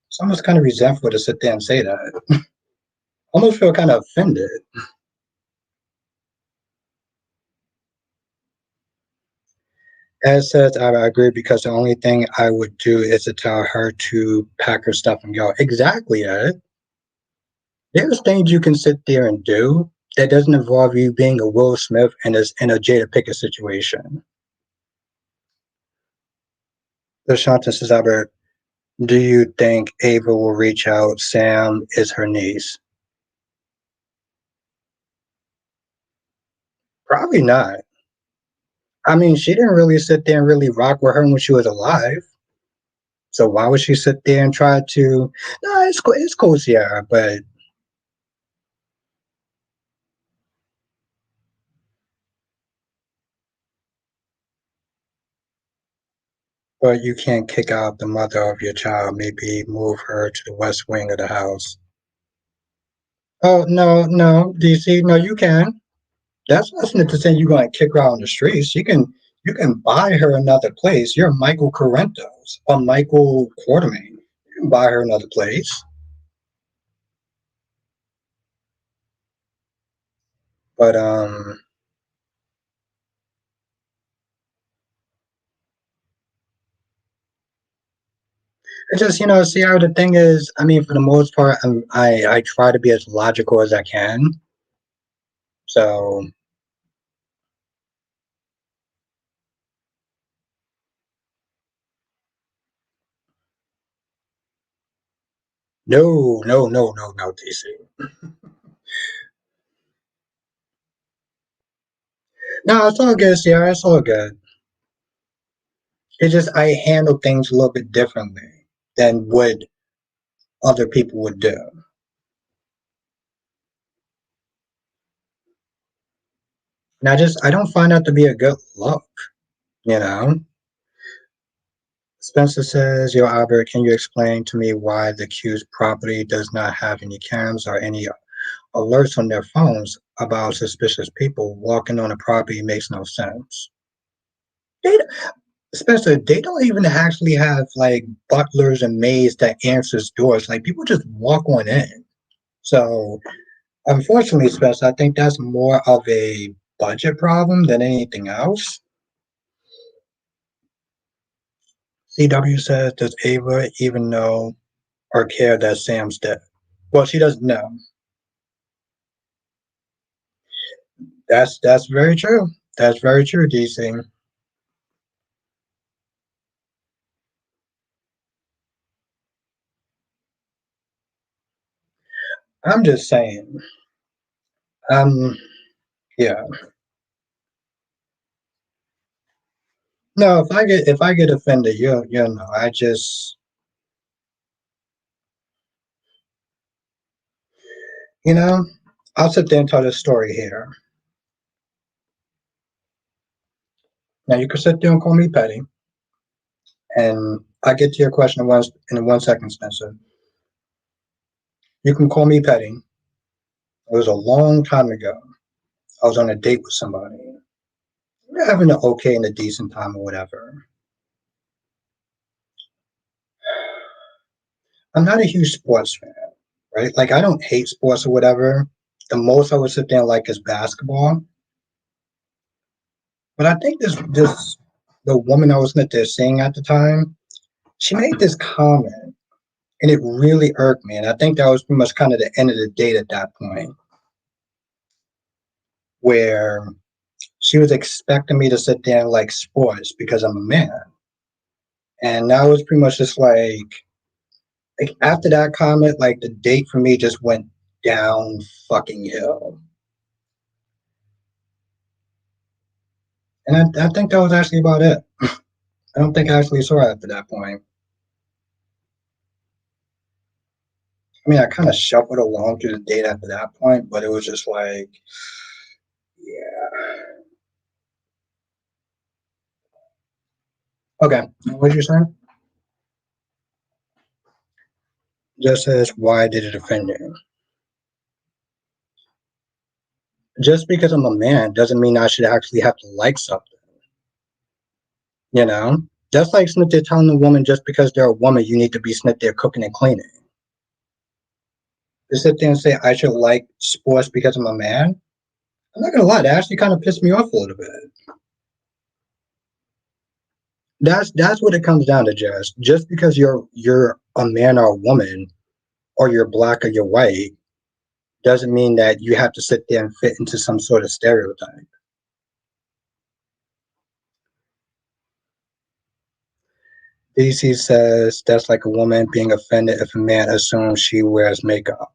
it's almost kind of resentful to sit there and say that. Almost feel kind of offended. As said, I agree because the only thing I would do is to tell her to pack her stuff and go. Exactly, Ed. There's things you can sit there and do that doesn't involve you being a Will Smith and in a Jada Pickett situation. So Shanta says, Albert, do you think Ava will reach out? Sam is her niece. Probably not. I mean, she didn't really sit there and really rock with her when she was alive. So why would she sit there and try to? No, it's cool. It's cool, Sierra, but But you can't kick out the mother of your child. Maybe move her to the west wing of the house. Oh no, no, DC, no, you can. That's nothing to say you're going to kick her out on the streets. You can buy her another place. You're Michael Corentos or Michael Quartermain. You can buy her another place. But it's just see how the thing is. I mean, for the most part, I try to be as logical as I can. So no, no, no, no, no, DC. No, it's all good, Sierra. It's all good. It's just I handle things a little bit differently than what other people would do. And I don't find that to be a good look, you know? Spencer says, Yo, Albert, can you explain to me why the accused property does not have any cams or any alerts on their phones about suspicious people walking on the property? Makes no sense. They, Spencer, they don't even actually have like butlers and maids that answers doors. Like people just walk on in. So unfortunately, Spencer, I think that's more of a budget problem than anything else. CW says, does Ava even know or care that Sam's dead? Well, she doesn't know. That's very true. That's very true, DC. I'm just saying. Yeah. No, if I get offended, you know, you know, I'll sit there and tell this story here. Now you can sit there and call me petty, and I get to your question in 1 second, Spencer. You can call me petty. It was a long time ago. I was on a date with somebody. We're having an okay and a decent time or whatever. I'm not a huge sports fan, right? Like I don't hate sports or whatever. The most I would sit there and like is basketball. But I think this the woman I was with there seeing at the time, she made this comment and it really irked me. And I think that was pretty much kind of the end of the date at that point, where she was expecting me to sit there and like sports because I'm a man. And that was pretty much just like after that comment, like the date for me just went down fucking hill. And I think that was actually about it. I don't think I actually saw her after that point. I mean, I kind of shuffled along through the date after that point, but it was just like, yeah. Okay, what did you say? Just says, why did it offend you? Just because I'm a man doesn't mean I should actually have to like something, you know? That's like Smith there telling a woman just because they're a woman, you need to be Smith there cooking and cleaning. To sit there and say I should like sports because I'm a man, I'm not gonna lie, that actually kind of pissed me off a little bit. That's what it comes down to, Jess. Just because you're a man or a woman, or you're black or you're white, doesn't mean that you have to sit there and fit into some sort of stereotype. DC says that's like a woman being offended if a man assumes she wears makeup.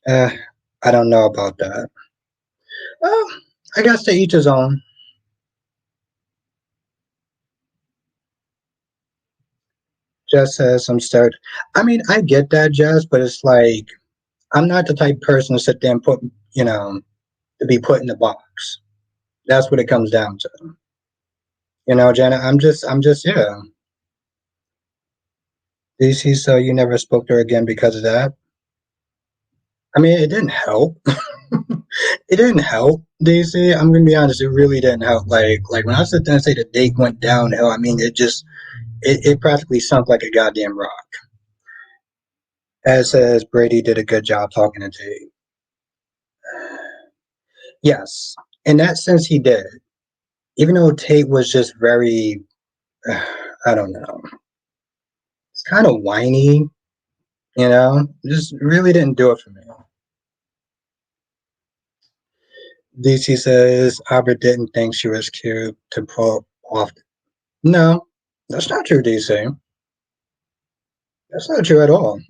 Eh, I don't know about that. Well, I guess to each his own. Jess says some start. I mean, I get that, Jess, but it's like I'm not the type of person to sit there and put, you know, to be put in the box. That's what it comes down to. You know, Janet, yeah. DC, so you never spoke to her again because of that? I mean, it didn't help. It didn't help, DC. I'm gonna be honest, it really didn't help. Like when I sit there and say the date went downhill, I mean, it practically sunk like a goddamn rock. As says Brady did a good job talking to Tate. Yes, in that sense, he did. Even though Tate was just very, I don't know, it's kind of whiny, you know, just really didn't do it for me. DC says Albert didn't think she was cute to pull off. No, that's not true, DC. That's not true at all.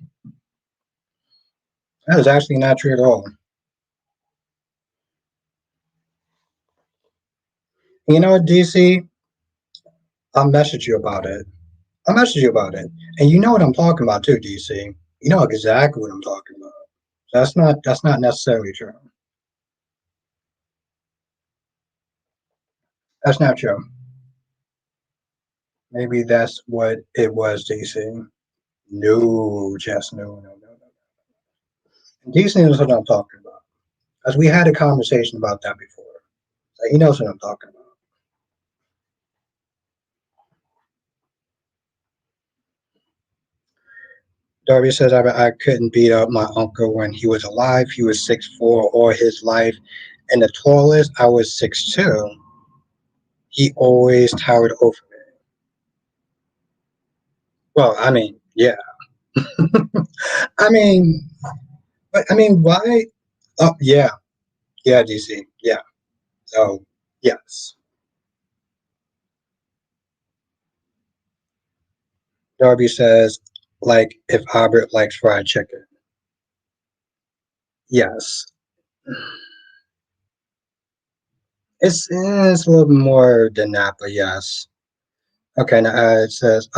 That is actually not true at all. You know what, DC? I'll message you about it. I'll message you about it. And you know what I'm talking about too, DC. You know exactly what I'm talking about. That's not necessarily true. That's not true. Maybe that's what it was, DC. No, just no, no, no, no. DC knows what I'm talking about. As we had a conversation about that before. So he knows what I'm talking about. Darby says I couldn't beat up my uncle when he was alive. He was 6'4" all his life. And the tallest, I was 6'2". He always towered over me. Well, I mean, yeah. I mean, but I mean, why? Oh, yeah, yeah, DC, yeah. So, yes. Darby says, like, if Albert likes fried chicken. Yes. It's a little bit more than that, but yes. Okay, now it says,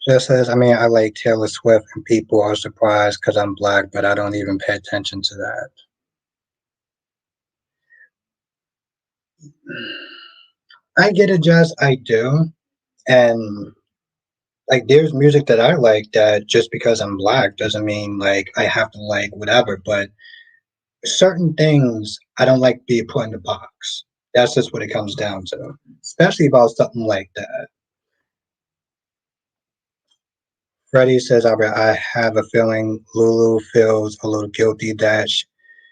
just says, I mean, I like Taylor Swift, and people are surprised because I'm black, but I don't even pay attention to that. I get it, Jess, I do. And like, there's music that I like that just because I'm black doesn't mean like I have to like whatever, but certain things I don't like being put in the box. That's just what it comes down to, especially about something like that. Freddie says, Albert, I have a feeling Lulu feels a little guilty that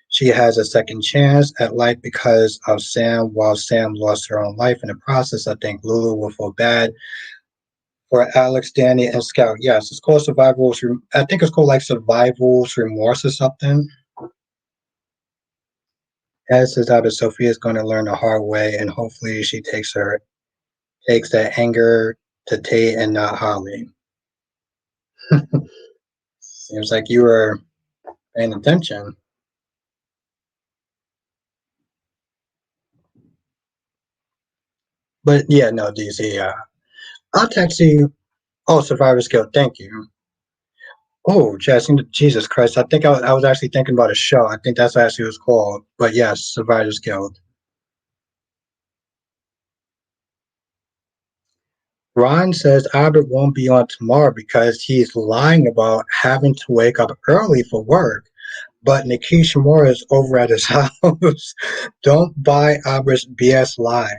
she has a second chance at life because of Sam. While Sam lost her own life in the process, I think Lulu will feel bad for Alex, Danny, and Scout. Yes, it's called survival's. I think it's called like survival's remorse or something. As says Albert, Sophia is going to learn the hard way, and hopefully she takes that anger to Tate and not Holly. Seems like you were paying attention. But yeah, no, DC. I'll text you. Oh, Survivor's Guild. Thank you. Oh, Jesus Christ. I was actually thinking about a show. I think that's actually what it's called. But yes, Survivor's Guild. Ron says Albert won't be on tomorrow because he's lying about having to wake up early for work. But Nikisha Moore is over at his house. Don't buy Albert's BS line.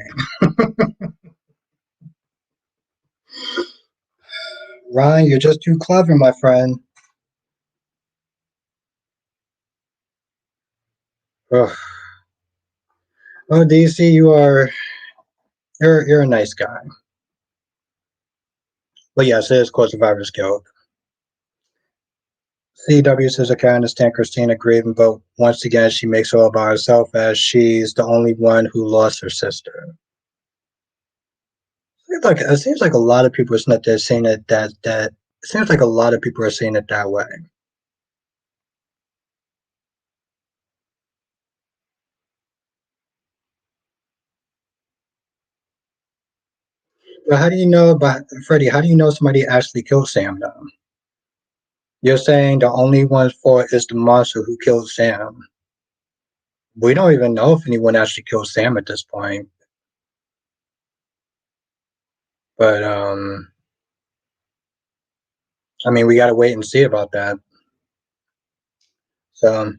Ron, you're just too clever, my friend. Ugh. Oh, DC, you're a nice guy. But yes, it is called Survivor's Guild. CW says, okay, I understand Kristina grieving, but once again, she makes it all about herself as she's the only one who lost her sister. It seems like a lot of people are not there saying that it seems like a lot of people are saying it that way. But how do you know about Freddie? How do you know somebody actually killed Sam though? You're saying the only one for it is the monster who killed Sam. We don't even know if anyone actually killed Sam at this point. But I mean, we gotta wait and see about that. So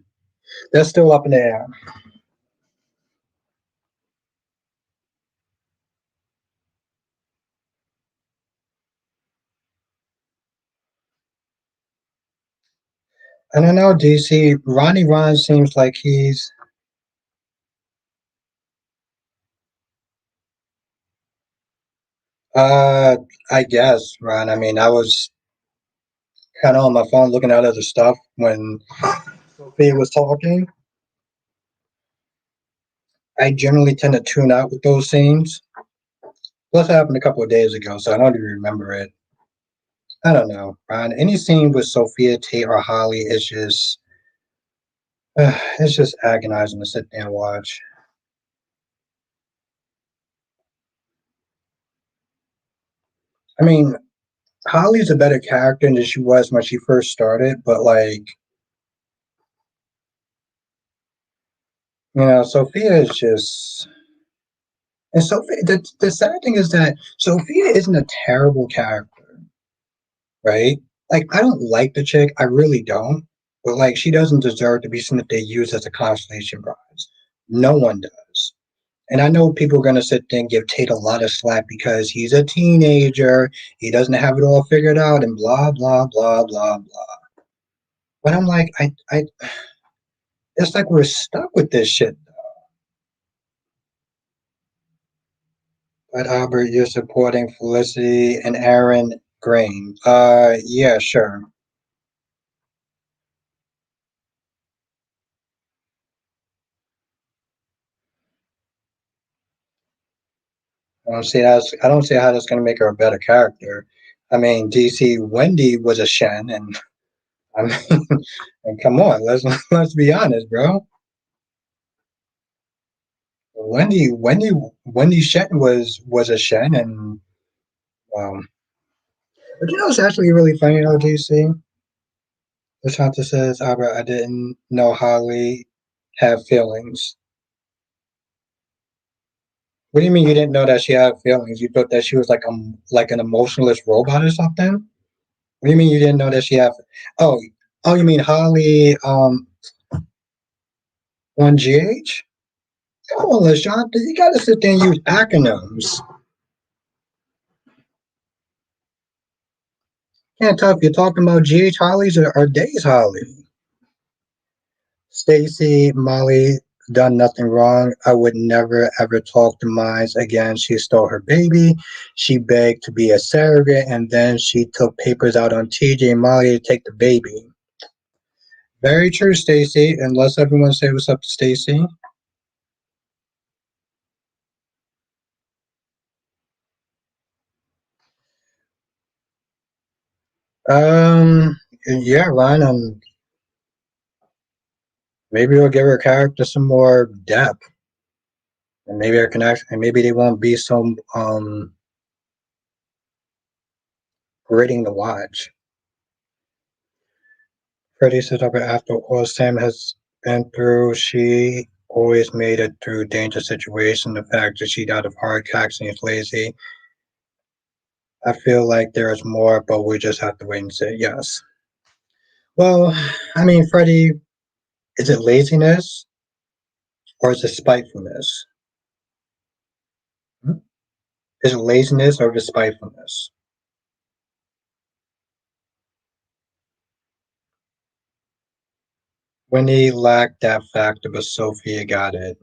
that's still up in the air. I don't know, DC. Ronnie Ron seems like he's uh I guess, Ron. I mean, I was kind of on my phone looking at other stuff when Sophia was talking. I generally tend to tune out with those scenes. Plus, it happened a couple of days ago, so I don't even remember it. I don't know, Ron. Any scene with Sophia, Tate, or Holly is just it's just agonizing to sit there and watch. I mean, Holly's a better character than she was when she first started, but like, Sophia is just. And Sophia, the sad thing is that Sophia isn't a terrible character, right? Like, I don't like the chick, I really don't, but like, she doesn't deserve to be something that they use as a consolation prize. No one does. And I know people are going to sit there and give Tate a lot of slack because he's a teenager, he doesn't have it all figured out, and blah, blah, blah, blah, blah. But I'm like, it's like we're stuck with this shit. But Albert, you're supporting Felicity and Aaron Grain. Yeah, sure. I don't see how that's going to make her a better character. I mean, DC Wendy was a Shen, and I mean, and come on, let's be honest, bro. Wendy Shen was a Shen, and um, but it's actually really funny though, DC. Lashanta says, Albert, I didn't know Holly had feelings. What do you mean you didn't know that she had feelings? You thought that she was like an emotionless robot or something? What do you mean you didn't know that she had? Oh, oh, you mean Holly on GH? Come on, LaShonda, you gotta sit there and use acronyms. Can't tell if you're talking about GH Hollies or Days Holly. Stacy, Molly done nothing wrong. I would never ever talk to Mines again. She stole her baby. She begged to be a surrogate, and then she took papers out on TJ and Molly to take the baby. Very true, Stacy. And let's everyone say what's up to Stacy. Yeah, Ryan. Maybe we'll give her character some more depth, and maybe her connection, and maybe they won't be so grating to watch. Freddie said up after all Sam has been through, she always made it through dangerous situations. The fact that she died of heart attacks and is lazy, I feel like there is more, but we just have to wait and see. Yes. Well, I mean, Freddie, is it laziness or is it spitefulness? Hmm? Is it laziness or is it spitefulness? Winnie lacked that factor, but Sophia got it.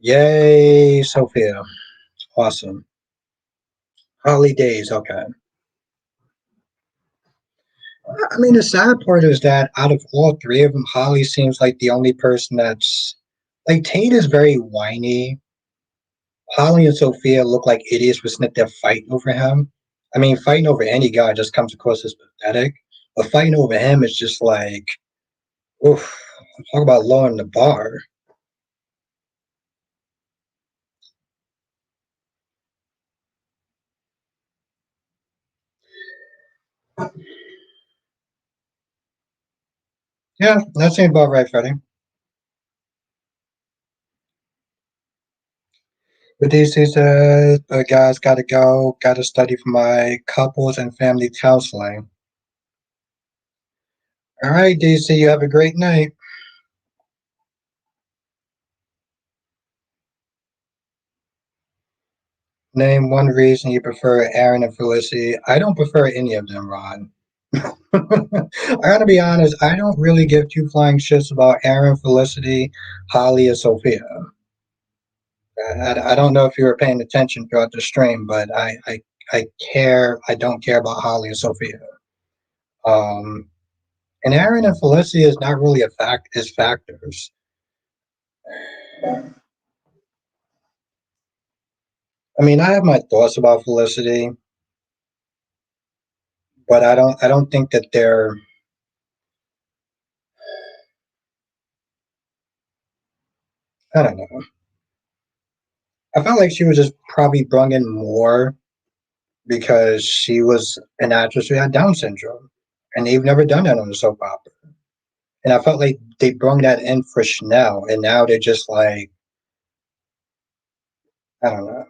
Yay, Sophia. Awesome. Holidays, okay. I mean, the sad part is that out of all three of them, Holly seems like the only person that's like Tate is very whiny. Holly and Sophia look like idiots for sitting there fighting over him. I mean, fighting over any guy just comes across as pathetic. But fighting over him is just like, oof, talk about lowering the bar. Yeah, that seems about right, Freddie. But DC says, guys, gotta go, gotta study for my couples and family counseling. All right, DC, you have a great night. Name one reason you prefer Aaron and Felicity. I don't prefer any of them, Ron. I gotta be honest, I don't really give two flying shits about Aaron, Felicity, Holly, or Sophia. I don't know if you were paying attention throughout the stream, but I care. I don't care about Holly and Sophia. Um, and Aaron and Felicity is not really a fact. Is factors. I mean, I have my thoughts about Felicity, but I don't think that they're. I don't know. I felt like she was just probably brung in more because she was an actress who had Down syndrome, and they've never done that on a soap opera. And I felt like they brung that in for Chanel, and now they're just like, I don't know.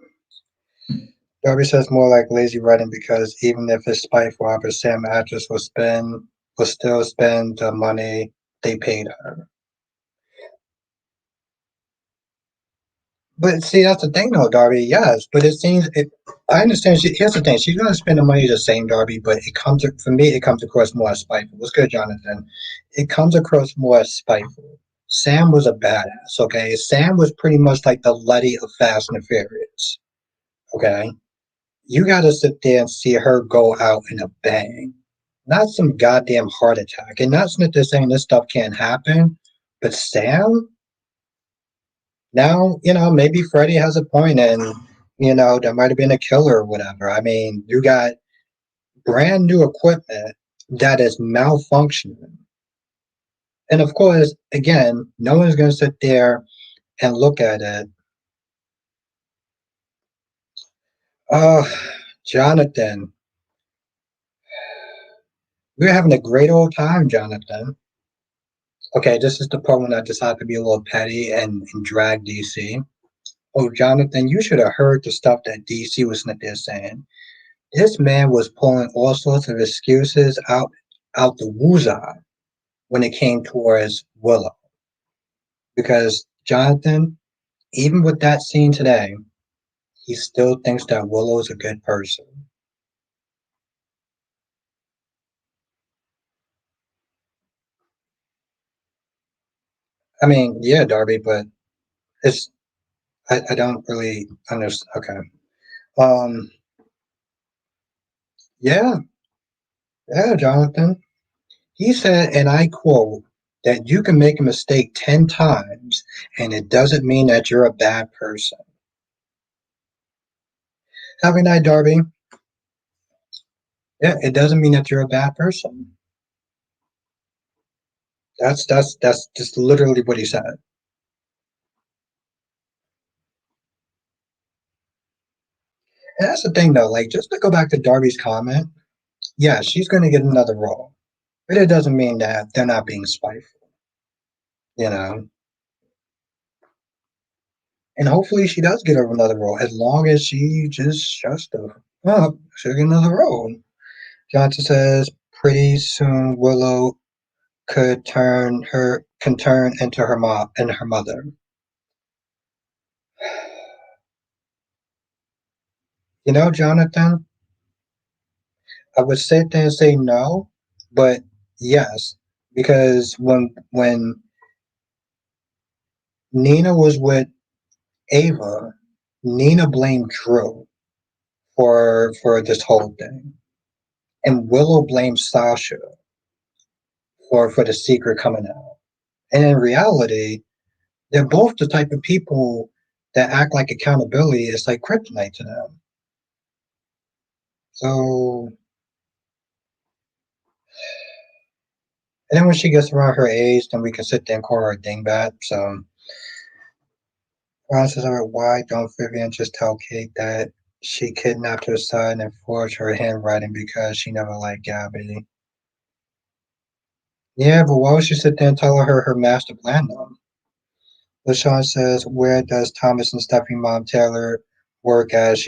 Darby says more like lazy writing because even if it's spiteful, opera Sam actress will still spend the money they paid her. But see, that's the thing, though, Darby. Yes, but it seems it. I understand. Here's the thing: she's going to spend the money the same, Darby. But for me, it comes across more as spiteful. What's good, Jonathan? It comes across more as spiteful. Sam was a badass. Okay, Sam was pretty much like the Letty of Fast and the Furious. Okay, you got to sit there and see her go out in a bang, not some goddamn heart attack. And not that they're saying this stuff can't happen, but Sam, now, maybe Freddie has a point and, there might have been a killer or whatever. I mean, you got brand new equipment that is malfunctioning. And of course, again, no one's going to sit there and look at it. Oh, Jonathan, we're having a great old time, Jonathan. Okay, this is the part when I decided to be a little petty and drag DC. Oh, Jonathan, you should have heard the stuff that DC was sitting there saying. This man was pulling all sorts of excuses out the woozah when it came towards Willow. Because Jonathan, even with that scene today, he still thinks that Willow is a good person. I mean, yeah, Darby, but it's I don't really understand. Okay. Um, yeah, yeah, Jonathan. He said, and I quote, that you can make a mistake 10 times and it doesn't mean that you're a bad person. Have a night, Darby. Yeah, it doesn't mean that you're a bad person. That's just literally what he said. And that's the thing though, like just to go back to Darby's comment, yeah, she's gonna get another role. But it doesn't mean that they're not being spiteful, you know. And hopefully she does get another role as long as she just shuts the up, she'll get another role. Johnson says pretty soon Willow can turn into her mom and her mother. Jonathan, I would sit there and say no, but yes, because when Nina was with Ava, Nina blamed Drew for this whole thing, and Willow blamed Sasha for the secret coming out. And in reality, they're both the type of people that act like accountability is like kryptonite to them. So, and then when she gets around her age, then we can sit there and call her a dingbat. So, Ron says, all right, why don't Vivian just tell Kate that she kidnapped her son and forged her handwriting because she never liked Gabby? Yeah, but why would she sit there and tell her her master plan though? LaShawn says, "Where does Thomas and Stephanie Mom Taylor work as?"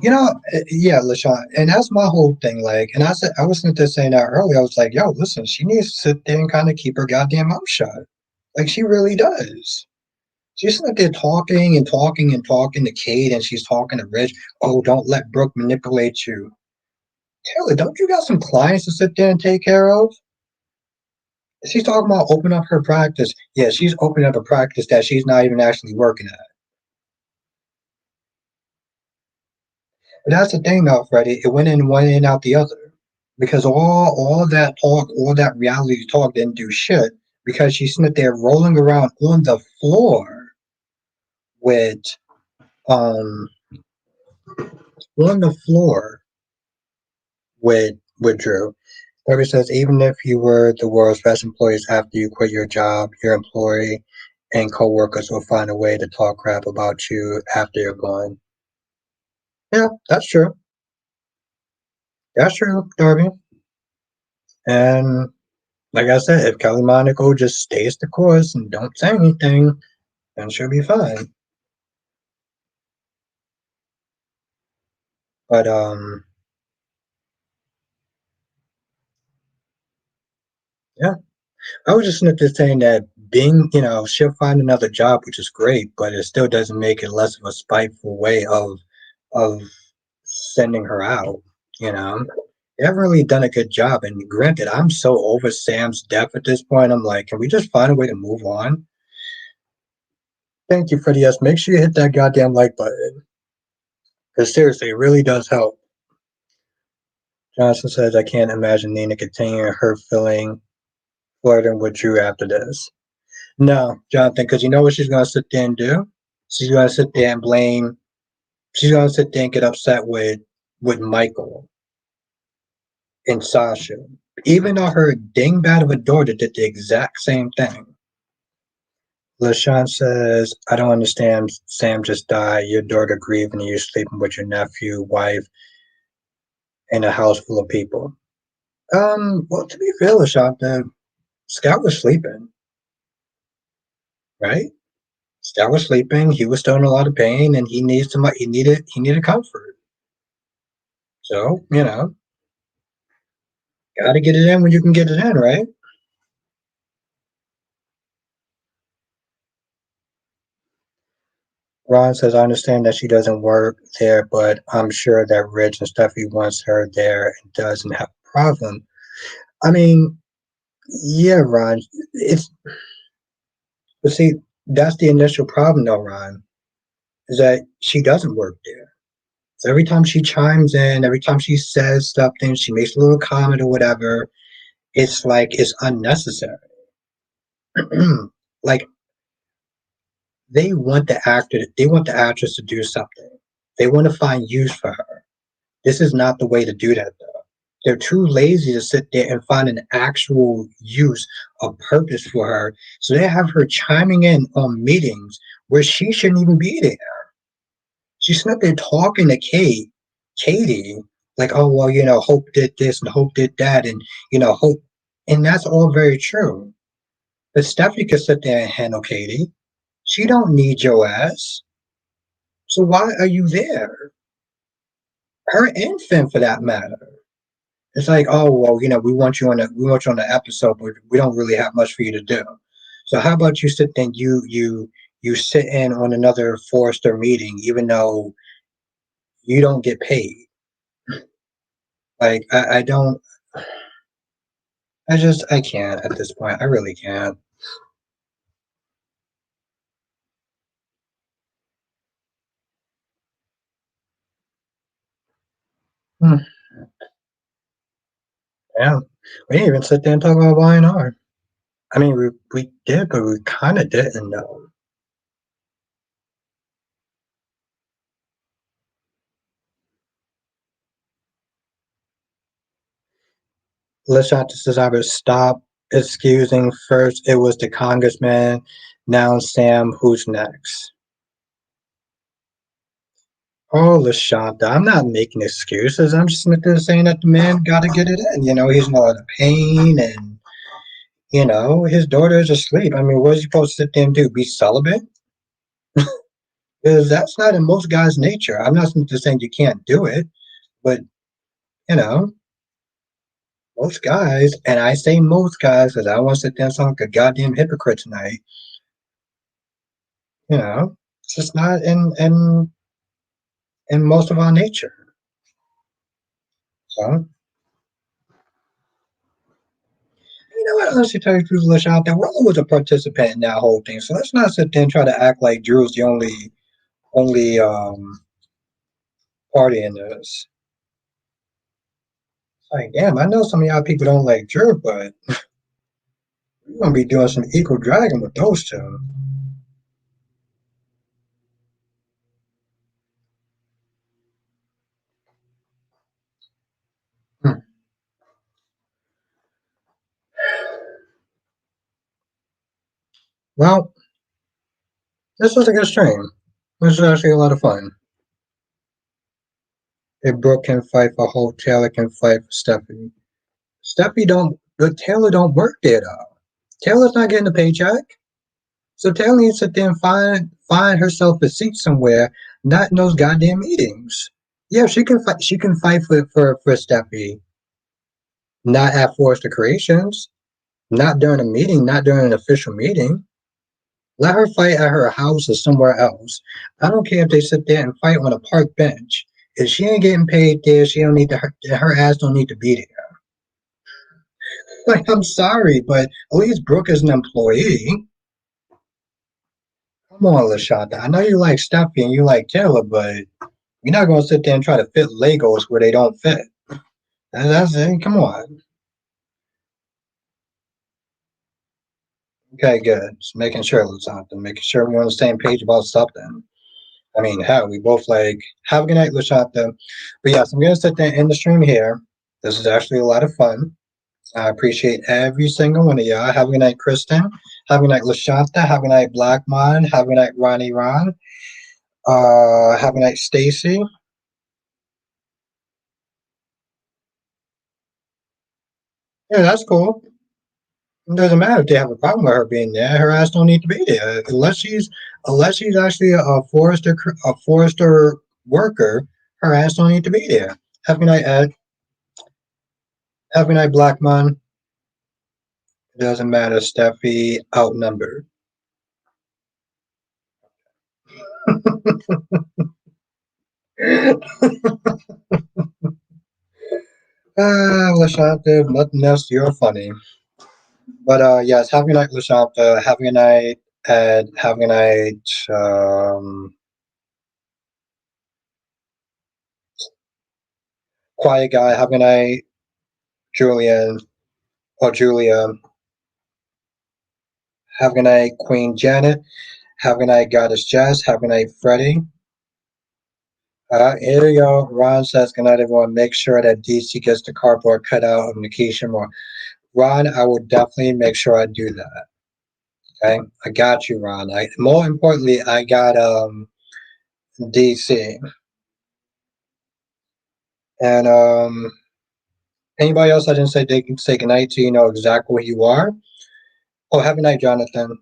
Yeah, LaShawn, and that's my whole thing. Like, and I was sitting there saying that earlier. I was like, "Yo, listen, she needs to sit there and kind of keep her goddamn mouth shut." Like, she really does. She's sitting there talking and talking and talking to Kate, and she's talking to Rich. Oh, don't let Brooke manipulate you. Taylor, don't you got some clients to sit there and take care of? She's talking about opening up her practice. Yeah, she's opening up a practice that she's not even actually working at. But that's the thing, though, Freddie. It went in one and out the other because all that talk, all that reality talk didn't do shit because she's sitting there rolling around on the floor with um on the floor with Drew. Debbie says even if you were the world's best employees after you quit your job, your employee and coworkers will find a way to talk crap about you after you're gone. Yeah, that's true. That's true, Darby. And like I said, if Kelly Monaco just stays the course and don't say anything, then she'll be fine. But yeah, I was just saying that she'll find another job, which is great, but it still doesn't make it less of a spiteful way of sending her out. You know, they haven't really done a good job. And granted, I'm so over Sam's death at this point. I'm like, can we just find a way to move on? Thank you, Freddie S. Make sure you hit that goddamn like button. Because seriously, it really does help. Johnson says, I can't imagine Nina continuing her flirting with Drew after this. No, Jonathan, because you know what she's going to sit there and do? She's going to sit there and blame, she's going to sit there and get upset with Michael and Sasha. Even though her dingbat of a daughter did the exact same thing. LaShawn says, I don't understand. Sam just died. Your daughter grieving and you're sleeping with your nephew, wife, in a house full of people. Well, to be fair, LaShawn, Scott was sleeping, right? Scott was sleeping. He was still in a lot of pain, and he needed comfort. So got to get it in when you can get it in, right? Ron says, I understand that she doesn't work there, but I'm sure that Rich and Steffi wants her there and doesn't have a problem. I mean, yeah, Ron. But see, that's the initial problem, though, Ron, is that she doesn't work there. So every time she chimes in, every time she says something, she makes a little comment or whatever, it's like it's unnecessary. Like they want the actress to do something. They want to find use for her. This is not the way to do that, though. They're too lazy to sit there and find an actual use, a purpose for her. So they have her chiming in on meetings where she shouldn't even be there. She's not there talking to Katie, like, oh well, Hope did this and Hope did that, and Hope, and that's all very true. But Stephanie could sit there and handle Katie. She don't need your ass. So why are you there? Her and Finn, for that matter. It's like, oh well, we want you on the episode, but we don't really have much for you to do. So how about you sit and you sit in on another Forrester meeting, even though you don't get paid. Like I don't, I can't at this point. I really can't. Hmm. Yeah, we didn't even sit there and talk about Y&R. I mean, we did, but we kind of didn't know. LaShanta says, I would stop excusing. First, it was the congressman. Now, Sam, who's next? Oh, LaShanta, I'm not making excuses. I'm just saying that the man got to get it in. He's in a lot of pain, and You know, his daughter is asleep. I mean, what is he supposed to sit there and do? Be celibate? Because that's not in most guys' nature. I'm not just saying you can't do it, but you know, most guys, and I say most guys because I don't want to sit there and sound like a goddamn hypocrite tonight. You know, it's just not in most of our nature. So, you know what? Honestly, tell you the truth, Lish out there, Willow was a participant in that whole thing. So let's not sit there and try to act like Drew's the only party in this. Like, damn, I know some of y'all people don't like Drew, but we're gonna be doing some equal dragging with those two. Hmm. Well, this was a good stream. This was actually a lot of fun. If Brooke can fight for Hope, Taylor can fight for Stephanie. Stephanie don't, but Taylor don't work there though. Taylor's not getting a paycheck, so Taylor needs to sit there and find herself a seat somewhere, not in those goddamn meetings. Yeah, she can fight. She can fight for Stephanie, not at Forrester Creations, not during a meeting, not during an official meeting. Let her fight at her house or somewhere else. I don't care if they sit there and fight on a park bench. If she ain't getting paid there, she don't need to. Her ass don't need to be there. Like, I'm sorry, but at least Brooke is an employee. Come on, Lashonda. I know you like Steffi and you like Taylor, but you're not gonna sit there and try to fit Legos where they don't fit. That's it. Come on. Okay, good. Just making sure, Lashonda. Making sure we're on the same page about something. I mean, hell, we both like have a good night, Lashonda. But yes, I'm gonna sit there and end the stream here. This is actually a lot of fun. I appreciate every single one of y'all. Have a good night, Kristen. Have a good night, Lashonda. Have a good night, Blackmon. Have a good night, Ronnie Ron. Have a night, Stacy. Yeah, that's cool. It doesn't matter if they have a problem with her being there. Her ass don't need to be there unless she's actually a forester worker. Her ass don't need to be there. Have a good night, Ed. Have a good night, Blackmon. It doesn't matter. Steffi outnumbered. Lashanta, nothing else. You're funny. But yes, have a good night, Lashanta. Have a good night, Ed. Have a good night. Quiet guy. Have a good night, Julian or Julia. Have a good night, Queen Janet. Have a good night, Goddess Jess. Have a good night, Freddie. Here we go. Ron says, good night, everyone. Make sure that DC gets the cardboard cutout of Nikisha more. Ron, I will definitely make sure I do that. Okay, I got you, Ron. More importantly, I got DC and anybody else I didn't say they can say goodnight to. You know exactly who you are. Oh, have a night, Jonathan.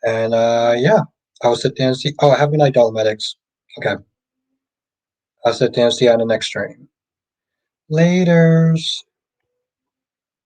And yeah, I'll sit there and see. Oh, have a night, Dolomedics. Okay, I'll sit there and see you on the next stream. Laters.